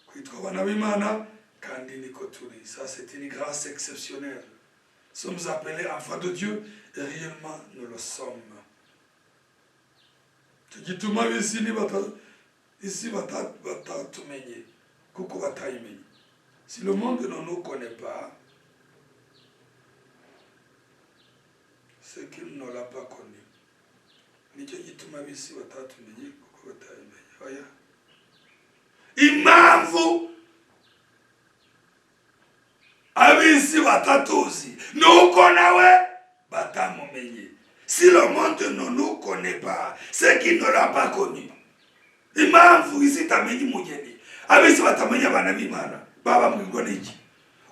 Kwitwa abana b'Imana, kandi niko turi. Ça, c'est une grâce exceptionnelle. Nous sommes appelés enfants de Dieu, et réellement nous le sommes. Tugituma bisi ni isi batatumenye kuko batayimenye. Si le monde ne nous connaît pas, c'est qu'il ne l'a pas connu. Nicyo gituma bisi batatumenye kuko batayimenye. Oya. Impamvu abisi batatuzi nuko nawe batamumenye. Si le monde ne nous connaît pas, c'est qu'il ne l'a pas connu. Impamvu isi tamenye umugeni, abisi batamenye abana b'Imana, baba mwibwo n'iki?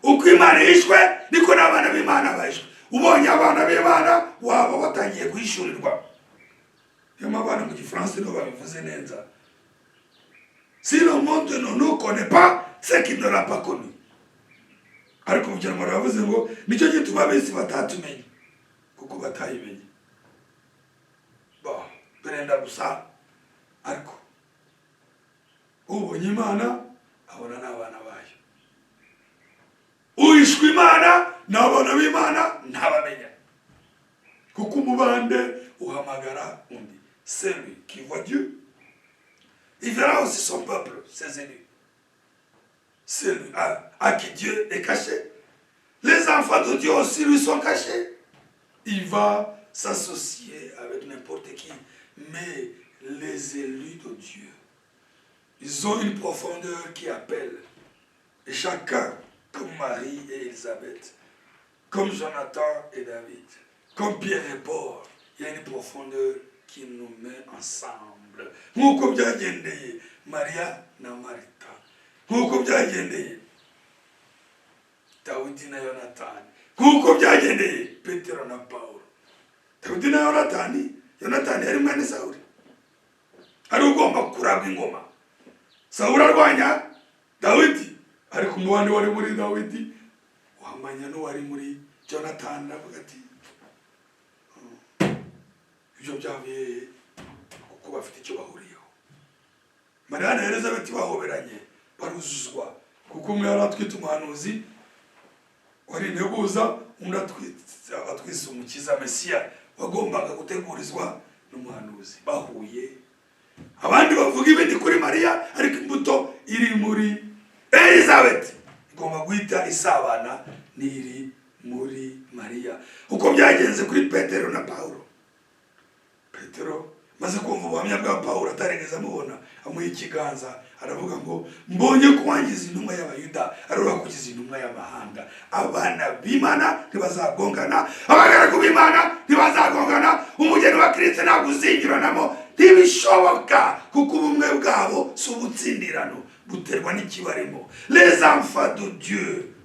Uko Imana yishwe niko n'abana b'Imana bashwe. Ubonye abana b'Imana waba watangiye kwishurirwa. Yama abana mu Gifaransa no babivuze neza. Si le monde ne nous connaît pas, c'est qu'il ne l'a pas connu. Ariko mu Kinyarwanda bavuze ngo nicyo gituma abisi batatumenye kuko batayimenye. Berenda gusa ariko ubonye Imana abona n'abana bayo. Uyishwe Imana n'abana b'Imana ntabamenya kuko umubande uhamagara undi. C'est lui qui voit Dieu. Il verra aussi son peuple, ses élus. C'est lui à qui Dieu est caché. Les enfants de Dieu aussi lui sont cachés. Il va s'associer avec n'importe qui. Mais les élus de Dieu, ils ont une profondeur qui appelle. Et chacun, comme Marie et Élisabeth, comme Jonathan et David, comme Pierre et Paul, il y a une profondeur qui nous met ensemble. Nk'uko byagendeye Maria na Marita, nk'uko byagendeye Dawidi na Yonatani, nk'uko byagendeye Petero na Paulo. Dawidi na Yonatani yari mwene Sawuli, ari ugomba kuragwa ingoma. Sawuli arwanya Dawidi, ariko umubandi wari muri Dawidi uhamanya n'uwari muri Jonatani. Avuga ati ibyo byavuye kuko bafite icyo bahuriyeho. Mariya na Elizabeth bahoberanye baruzuzwa kuko umwe yari atwite umuhanuzi wari integuza, undi atwise umukiza Mesiya wagombaga gutegurizwa n'umuhanuzi. Bahuye, abandi bavuga ibindi kuri Mariya, ariko imbuto iri muri Elizabeth igomba guhita isabana n'iri muri Mariya. Uko byagenze kuri Petero na Paulo. Petero maze kumva ubuhamya bwa Paulo atarigeze amubona, amuha ikiganza aravuga ngo mbonye ko wangiza intumwa y'Abayuda arora kugiza intumwa y'amahanga. Abana b'Imana ntibazagongana, abagaragu b'Imana ntibazagongana, umugeni wa Kristo ntabwo uzinjiranamo, ntibishoboka kuko ubumwe bwabo si ubutsindirano buterwa n'ikibarimo. Les enfants de Dieu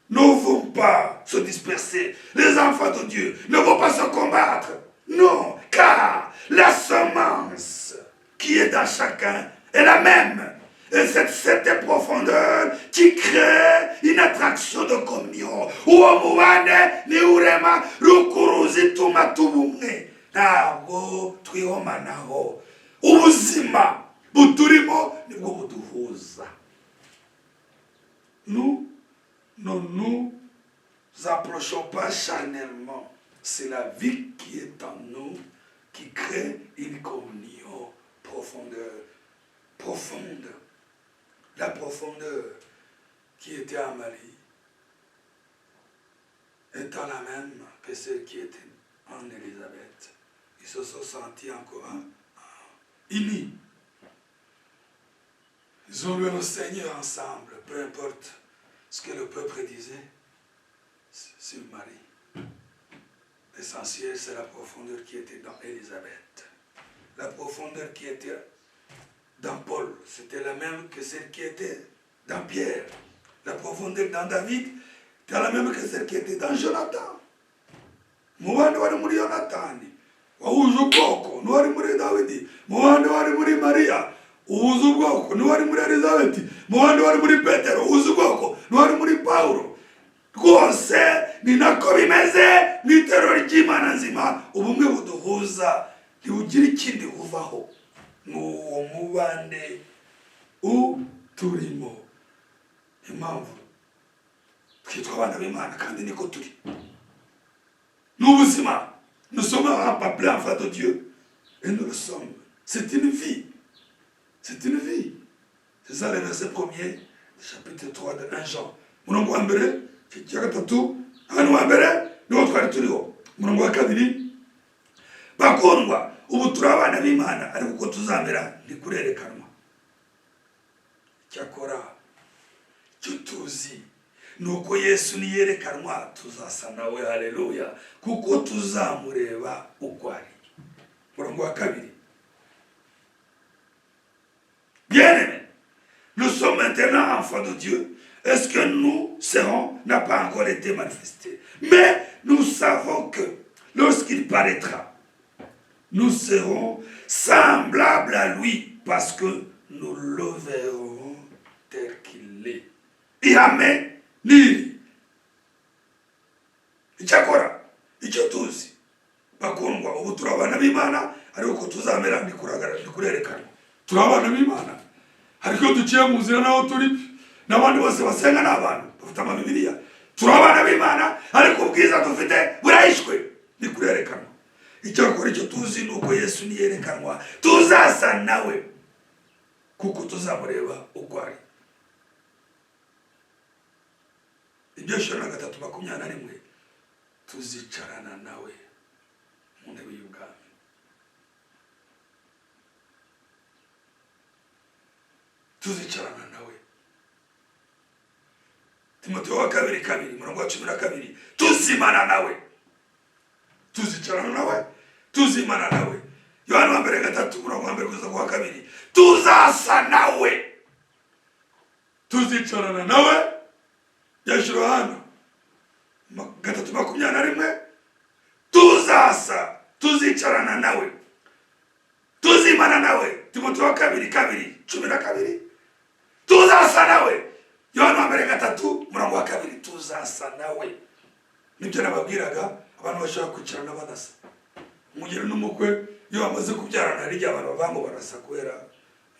ne vont pas se disperser. Les enfants de Dieu ne vont pas se combattre. Non, car la semence qui est dans chacun est la même. Et c'est cette profondeur qui crée une attraction de communion. Uwo mubane ni urema rukuruzi tuma tubumwe. Ntabwo twihomanaho. Ubuzima buturimo nibwo buduhuza. Nous ne nous approchons pas charnellement. C'est la vie qui est en nous qui crée une communion profonde. La profondeur qui était en Marie étant la même que celle qui était en Élisabeth. Ils se sont sentis encore unis. Ils ont loué le Seigneur ensemble, peu importe ce que le peuple disait sur Marie. L'essentiel, c'est la profondeur qui était dans Élisabeth. La profondeur qui était dans Paul, c'était la même que celle qui était dans Pierre. La profondeur dans David, c'était la même que celle qui était dans Jonathan. Mubande wari muri Yonatani, wahuje ubwoko, n'uwari muri Dawidi. Mubande wari muri Mariya, uhuza ubwoko, n'uwari muri Elizabeth. Mubande wari muri Petero, uhuza ubwoko, n'uwari muri Paulo. Rwose ni nako bimeze mu itorero ry'Imana nzima. Ubumwe buduhuza ntibugira ikindi buvaho. N'uwo mubande turimo. Impamvu twitwa abana b'Imana kandi niko turi. N'ubuzima, nous sommes appelés enfants de Dieu et nous le sommes. C'est une vie. C'est une vie. C'est ça le verset 1er, chapitre 3 de 1 Jean. Murongo wa mbere cya gatatu, hano wa mbere niho twari turiho. Murongo wa kabiri, bakundwa ubu turi abana b'Imana ariko uko tuzamera ntikurerekanwa. Cyakora cyo tuzi nuko Yesu niyerekanwa tuzasa nawe. Haleluya, kuko tuzamureba uko ari. Murongo wa kabiri, bien-aimés, nous sommes maintenant enfants de Dieu. Est-ce que nous serons n'a pas encore été manifesté. Mais nous savons que lorsqu'il paraîtra, nous serons semblables à lui parce que nous le verrons tel qu'il est. Ihame niri. Icyakora icyo tuzi bakundwa ubu turi abana b'Imana ariko ko tuzamera ntikurerekana. Turi abana b'Imana ariko duciye mu nzira naho turi n'abandi bose basenga n'abantu bafite amabibiliya. Turi abana b'Imana ariko ubwiza dufite burahishwe ntikurerekana. Icyakora icyo tuzi nuko Yesu niyerekanwa tuzasa nawe kuko tuzamureba uko ari. Ibyo Yohana 3:21 tuzicarana nawe mu ntebe y'ubwami. Tuzicarana nawe. Timoteyo wa 2:2 murongo wa 12 tuzimana nawe. Tuzicarana nawe, tuzimana nawe. Yohana wa 3 murongo wa 1-2 tuzasa nawe. Tuzicarana nawe. Yohana 3:21 tuzasa, tuzicarana nawe, tuzimana nawe. Timoteyo wa 2:12 tuzasa nawe. Yohana wa 3 murongo wa 2 tuzasa nawe. Nibyo nababwiraga abantu bashaka kwicarana badasa. Umugeni n'umukwe iyo bamaze kubyarana hari igihe abantu bavango barasa kubera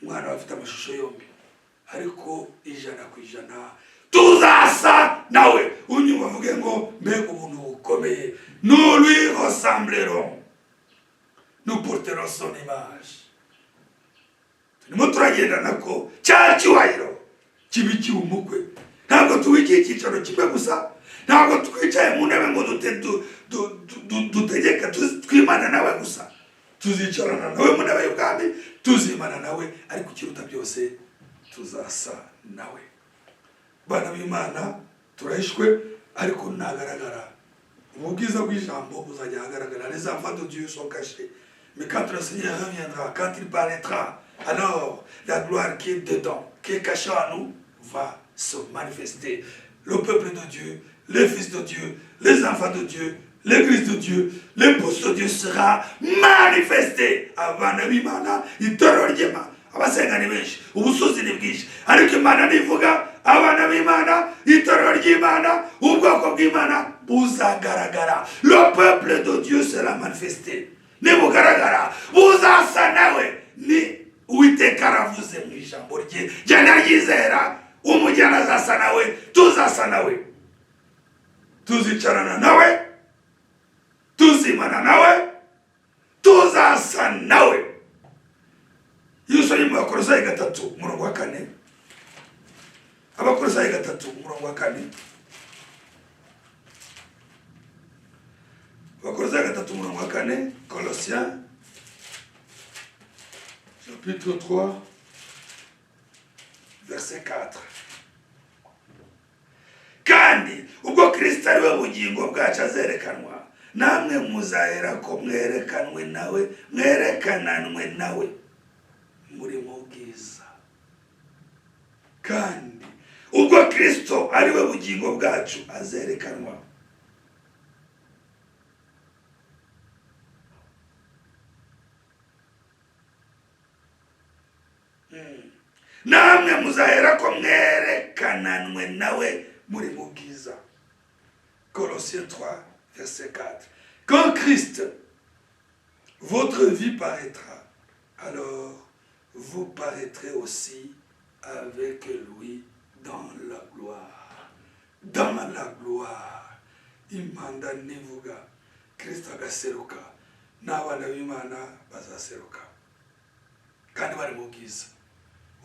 umwana bafite amashusho yombi ariko 100% tuzasa nawe. Unyuma avuge ngo mbega ubuntu bukomeye. Nous lui ressemblerons, nous porterons son image. Turimo turagenda nako cya cyubahiro kibiki umukwe. Ntabwo tuwikiye icyicaro kimwe gusa, ntabwo twicaye mu ntebe ngo dutegeka twimana nawe gusa. Tuzicarana nawe mu ntebe y'ubwami, tuzimana nawe, ariko ikiruta byose tuzasa nawe. Bana b'Imana turahishwe ariko nagaragara. Ubwiza bw'ijambo buzajya hagaragara. Les enfants de Dieu sont cachés, mais quand le Seigneur reviendra, quand il paraîtra, alors la gloire qui est dedans, qui est cachée en nous, va se manifester. Le peuple de Dieu, les fils de Dieu, les enfants de Dieu, l'église de Dieu, l'épouse de Dieu sera manifestée. Abana b'Imana itorero ry'Imana, abasenga ni benshi, ubusozi ni bwinshi, ariko Imana nivuga abana b'Imana itorero ry'Imana, ubwoko bw'Imana buzagaragara. Le peuple de Dieu sera manifesté. Nibugaragara buzasa nawe. Ni Uwiteka aravuze mu ijambo rye, jya ryizera, umujyana azasa nawe, tuzasa nawe, tuzicarana nawe, tuzimana nawe, tuzasa nawe. Yusoni mu Bakolosayi 3:4, Abakolosayi 3:4, Abakolosayi 3:4, Colossiens chapitre 3 verset 4. Kandi ubwo Kristo ari we bugingo bwacu azerekanwa, namwe muzahera ko mwerekanwe nawe, mwerekananwe nawe muri mu bwiza. Kandi ubwo Kristo ari we bugingo bwacu azerekanwa, namwe muzahera ko mwerekananwe nawe muri mu bwiza. Colossiens 3 verset 4. Quand Christ, votre vie paraîtra, alors vous paraîtrez aussi avec lui dans la gloire. Dans la gloire. Imanda nivuga Kristo agaseruka, n'abana b'Imana bazaseruka, kandi bari mu bwiza.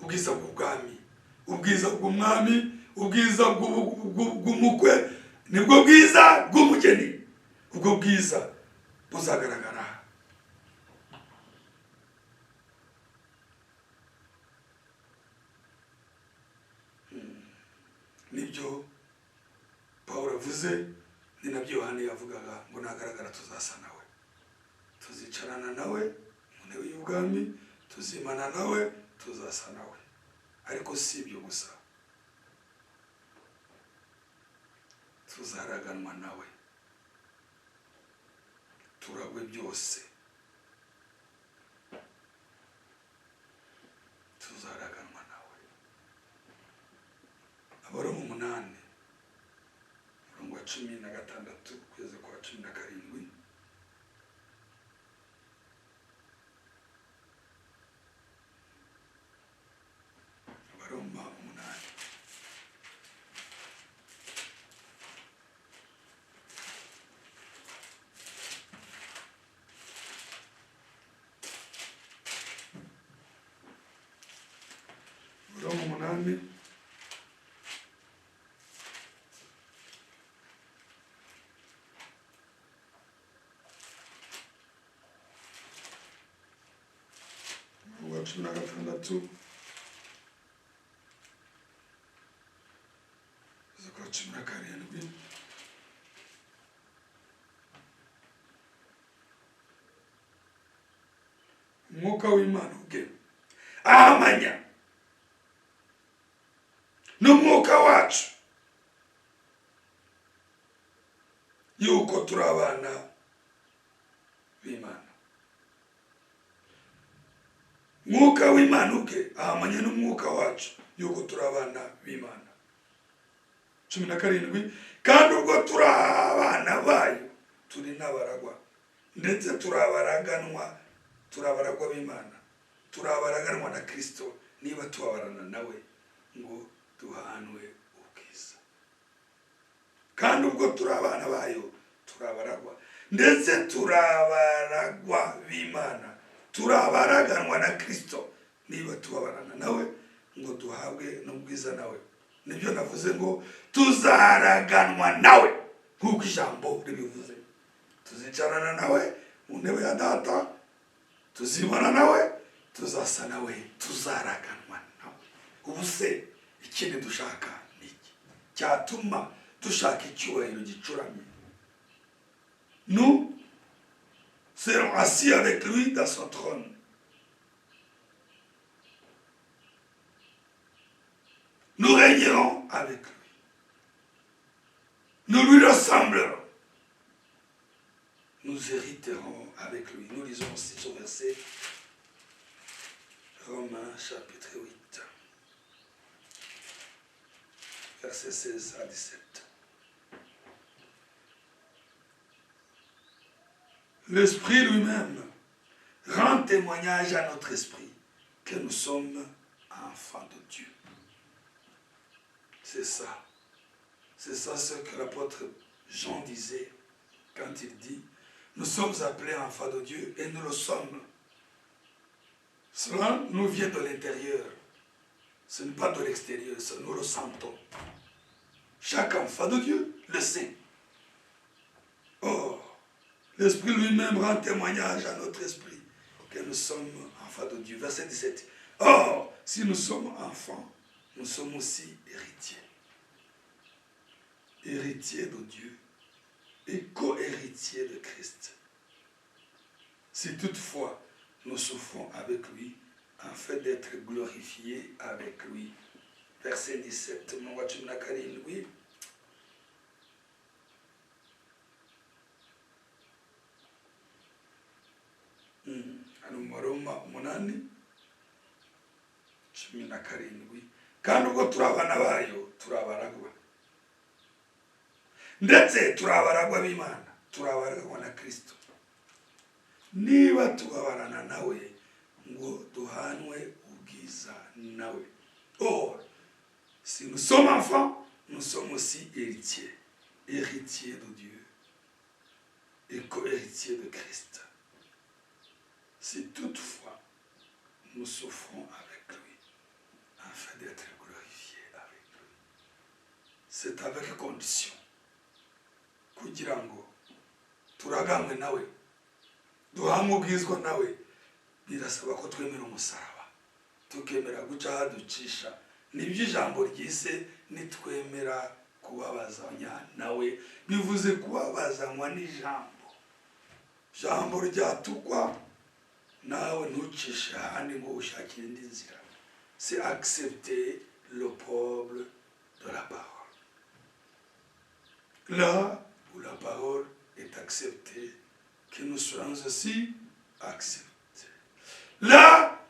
Ubwiza bw'ubwami, ubwiza bw'umwami, ubwiza bw'umukwe, nibwo bwiza bw'umugeni. Ubwo bwiza buzagaragara. Nibyo Pawulo avuze, ni nabyo Yohana yavugaga ngo nagaragara tuzasa nawe, tuzicarana nawe mu ntebe y'ubwami, tuzimana nawe, tuzasa nawe. Ariko si ibyo gusa, tuzaraganwa nawe, turagwe byose, tuzaraganwa nawe. Abaroma 8 umurongo wa 16 kugeza kwa 17. Abaroma 8. Abaroma 8. Umurongo wa 16 kwa 17. Umwuka w'Imana ubwe ahamanya n'umwuka wacu yuko turi abana b'Imana. Umwuka w'Imana ubwe ahamanya n'umwuka wacu yuko turi abana b'Imana. 17. Kandi ubwo turi abana bayo, turi n'abaragwa, ndetse turabaraganwa, turabaragwa b'Imana, turabaraganwa na Kristo niba tubabarana nawe ngo duhanwe ubwiza. Kandi ubwo turabana bayo turabaragwa, ndetse turabaragwa b'Imana, turabaraganwa na Kristo niba tubabarana nawe ngo duhabwe n'ubwiza nawe. Nibyo navuze ngo tuzaraganwa nawe nk'uko ijambo ribivuze. Tuzicarana nawe mu ntebe ya data, tuzibana nawe, tuzasa nawe, tuzaraganwa nawe. Ubu se ikindi dushaka ni iki cyatuma dushaka icyubahiro gicuramye? Nous serons assis avec lui dans son trône. Nous régnerons avec lui. Nous lui ressemblerons. Nous hériterons avec lui. Nous lisons aussi ce verset, Romains chapitre 8, versets 16 à 17. L'Esprit lui-même rend témoignage à notre esprit que nous sommes enfants de Dieu. C'est ça. C'est ça ce que l'apôtre Jean disait quand il dit « Nous sommes appelés enfants de Dieu et nous le sommes ». Cela nous vient de l'intérieur. Ce n'est pas de l'extérieur, ça nous le sentons. Chaque enfant de Dieu le sait. Or, l'Esprit lui-même rend témoignage à notre esprit que nous sommes enfants de Dieu. Verset 17. Or, si nous sommes enfants, nous sommes aussi héritiers. Héritiers de Dieu et co-héritiers de Christ. Si toutefois nous souffrons avec lui, afin d'être glorifiés avec lui. Verset 17. Oui. Hano mu Baroma 8:17. Kandi ubwo turabana bayo turabaragwa, ndetse turabaragwa b'Imana, turabaragwa na Kristo niba tubabarana nawe ngo duhanwe ubwiza nawe. Or, si nous sommes enfants, nous sommes aussi héritiers, héritiers de Dieu et co-héritiers de Christ. Si toutefois nous souffrons avec lui, afin d'être glorifiés avec lui. C'est avec condition. Kugira ngo turaganwe nawe, duhamwe ubwizwa nawe, birasaba ko twemera umusaraba, tukemera guca haducisha. Nibyo ijambo ryise nitwemera kubabazanya nawe, bivuze kubabazanywa n'ijambo. Jambo ryatukwa nawe ntucishe ahandi ngo ushakire indi nzira. C'est accepter le peuple de la parole. Là où la parole est acceptée, que nous soyons aussi acceptés. Là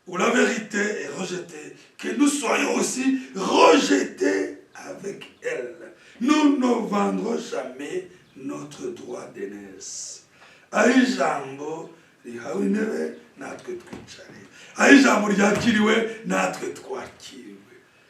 où la vérité est rejetée, que nous soyons aussi rejetés avec elle. Nous ne vendrons jamais notre droit d'aînesse. Aijambo rihawe intebe natwe twicare. Aijambo ryakiriwe natwe twakiriwe.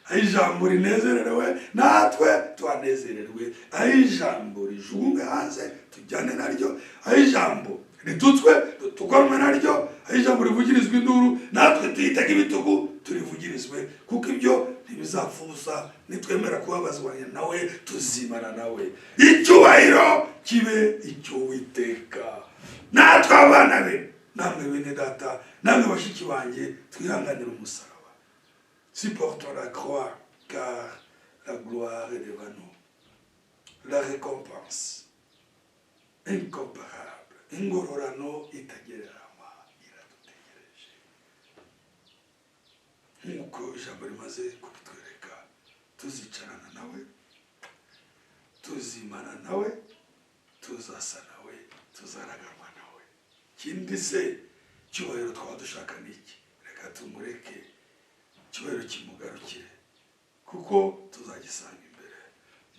Aijambo rinezerewe natwe twanezererwe. Aijambo rijugunywe hanze tujyane naryo. Aijambo ritutswe tukorwe naryo. Aijambo rivugirizwe induru natwe tuyitega ibitugu turivugirizwe, kuko ibyo ntibizapfusa nitwemera kubabazwanya nawe, tuzimana nawe. Icyubahiro kibe icy'Uwiteka. Natwe abana be, namwe bene data, namwe bashiki banjye, twihanganire umusaraba. Supportons la croix, car la gloire est devant nous. La récompense incomparable, ingororano itagereranywa iradutegereje. Nk'uko ijambo rimaze kubitwereka, tuzicarana nawe, tuzimana nawe, tuzasa nawe, tuzaraganwa nawe. Kindi se cyubahiro twaba dushaka niki? Reka tumureke cyubahiro kimugarukire, kuko tuzagisanga imbere.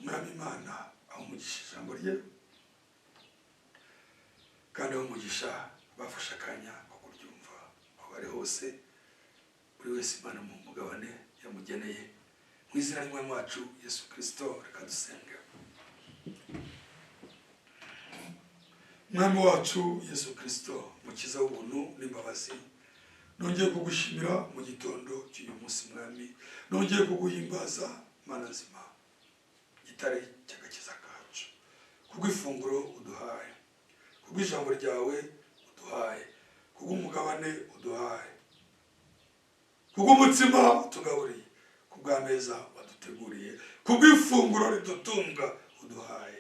Mwami Imana ahumugisha ijambo rye, kandi ahumugisha bafashe akanya ko kuryumva aho bari hose. buri wese Imana mu mugabane yamugeneye. Mu izina ry'Umwami wacu Yesu Kristo, reka dusenge. Mwami wacu Yesu Kristo, mukiza w'ubuntu n'imbabazi, nongeye kugushimira mu gitondo cy'uyu munsi Mwami, nongeye kuguhimbaza Mana nzima, gitare cy'agakiza kacu, kubw'ifunguro uduhaye, kubw'ijambo ryawe uduhaye, kubw'umugabane uduhaye, kubw'umutsima utugaburiye, kubw'ameza waduteguriye, kubw'ifunguro ridutunga uduhaye.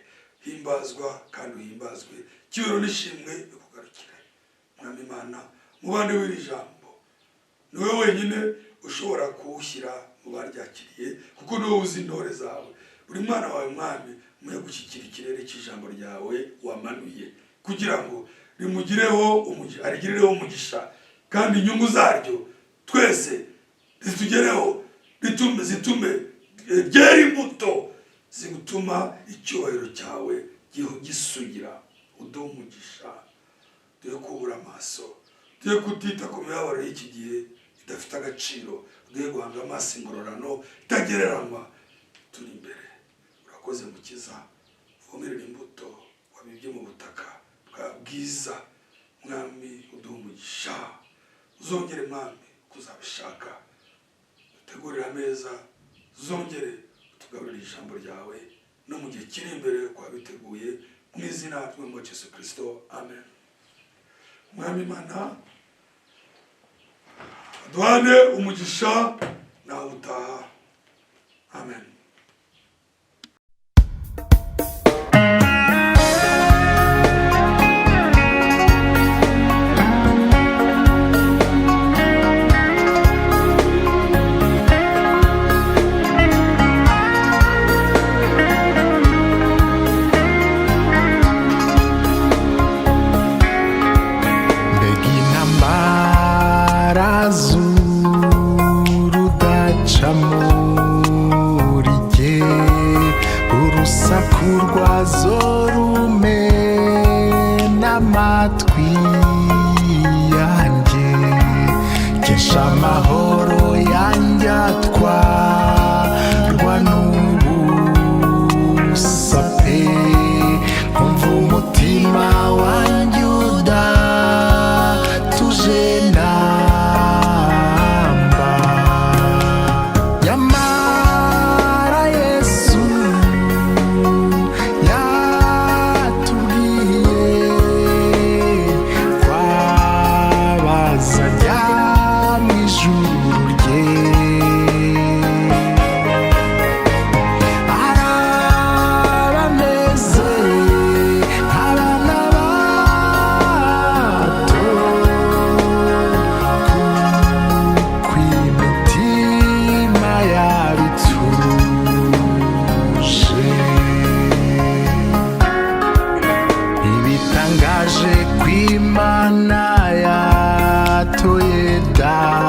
Himbazwa kandi uhimbazwe, cyubahiro n'ishimwe bikugarukire. Mwami Imana, mubande w'iri jambo, ni wowe wenyine ushobora kuwushyira mu baryakiriye, kuko ni wowe uzi intore zawe. Buri mwana wawe Mwami, muye gushyikira ikirere cy'ijambo ryawe wamanuye, kugira ngo arigirireho umugisha, kandi inyungu zaryo twese zitugereho, zitume ryera imbuto zigutuma icyubahiro cyawe gisugira. Uduhe umugisha, duhe kubura amaso, duhe kutita ku mibabaro y'iki gihe idafite agaciro, duhe guhanga amaso ingororano itagereranywa turi imbere. Urakoze Mukiza, vomerera imbuto wabibye mu butaka bwa bwiza. Mwami, uduhe umugisha, uzongere Mwami kuzabishaka, dutegurira ameza, zongere tugaburira ijambo ryawe no mu gihe kiri imbere kwa biteguye, mu izina ry'Umwami wacu Yesu Kristo, amen. Mwami Imana, duhane umugisha nawe utaha, amen. Urusaku rwazo rumena amatwi yanjye, kesha amahoro yanjye atwarwa n'ubusa pe, umva umutima wanjye udatuje namba. Nyamara Yesu Imana yatoye da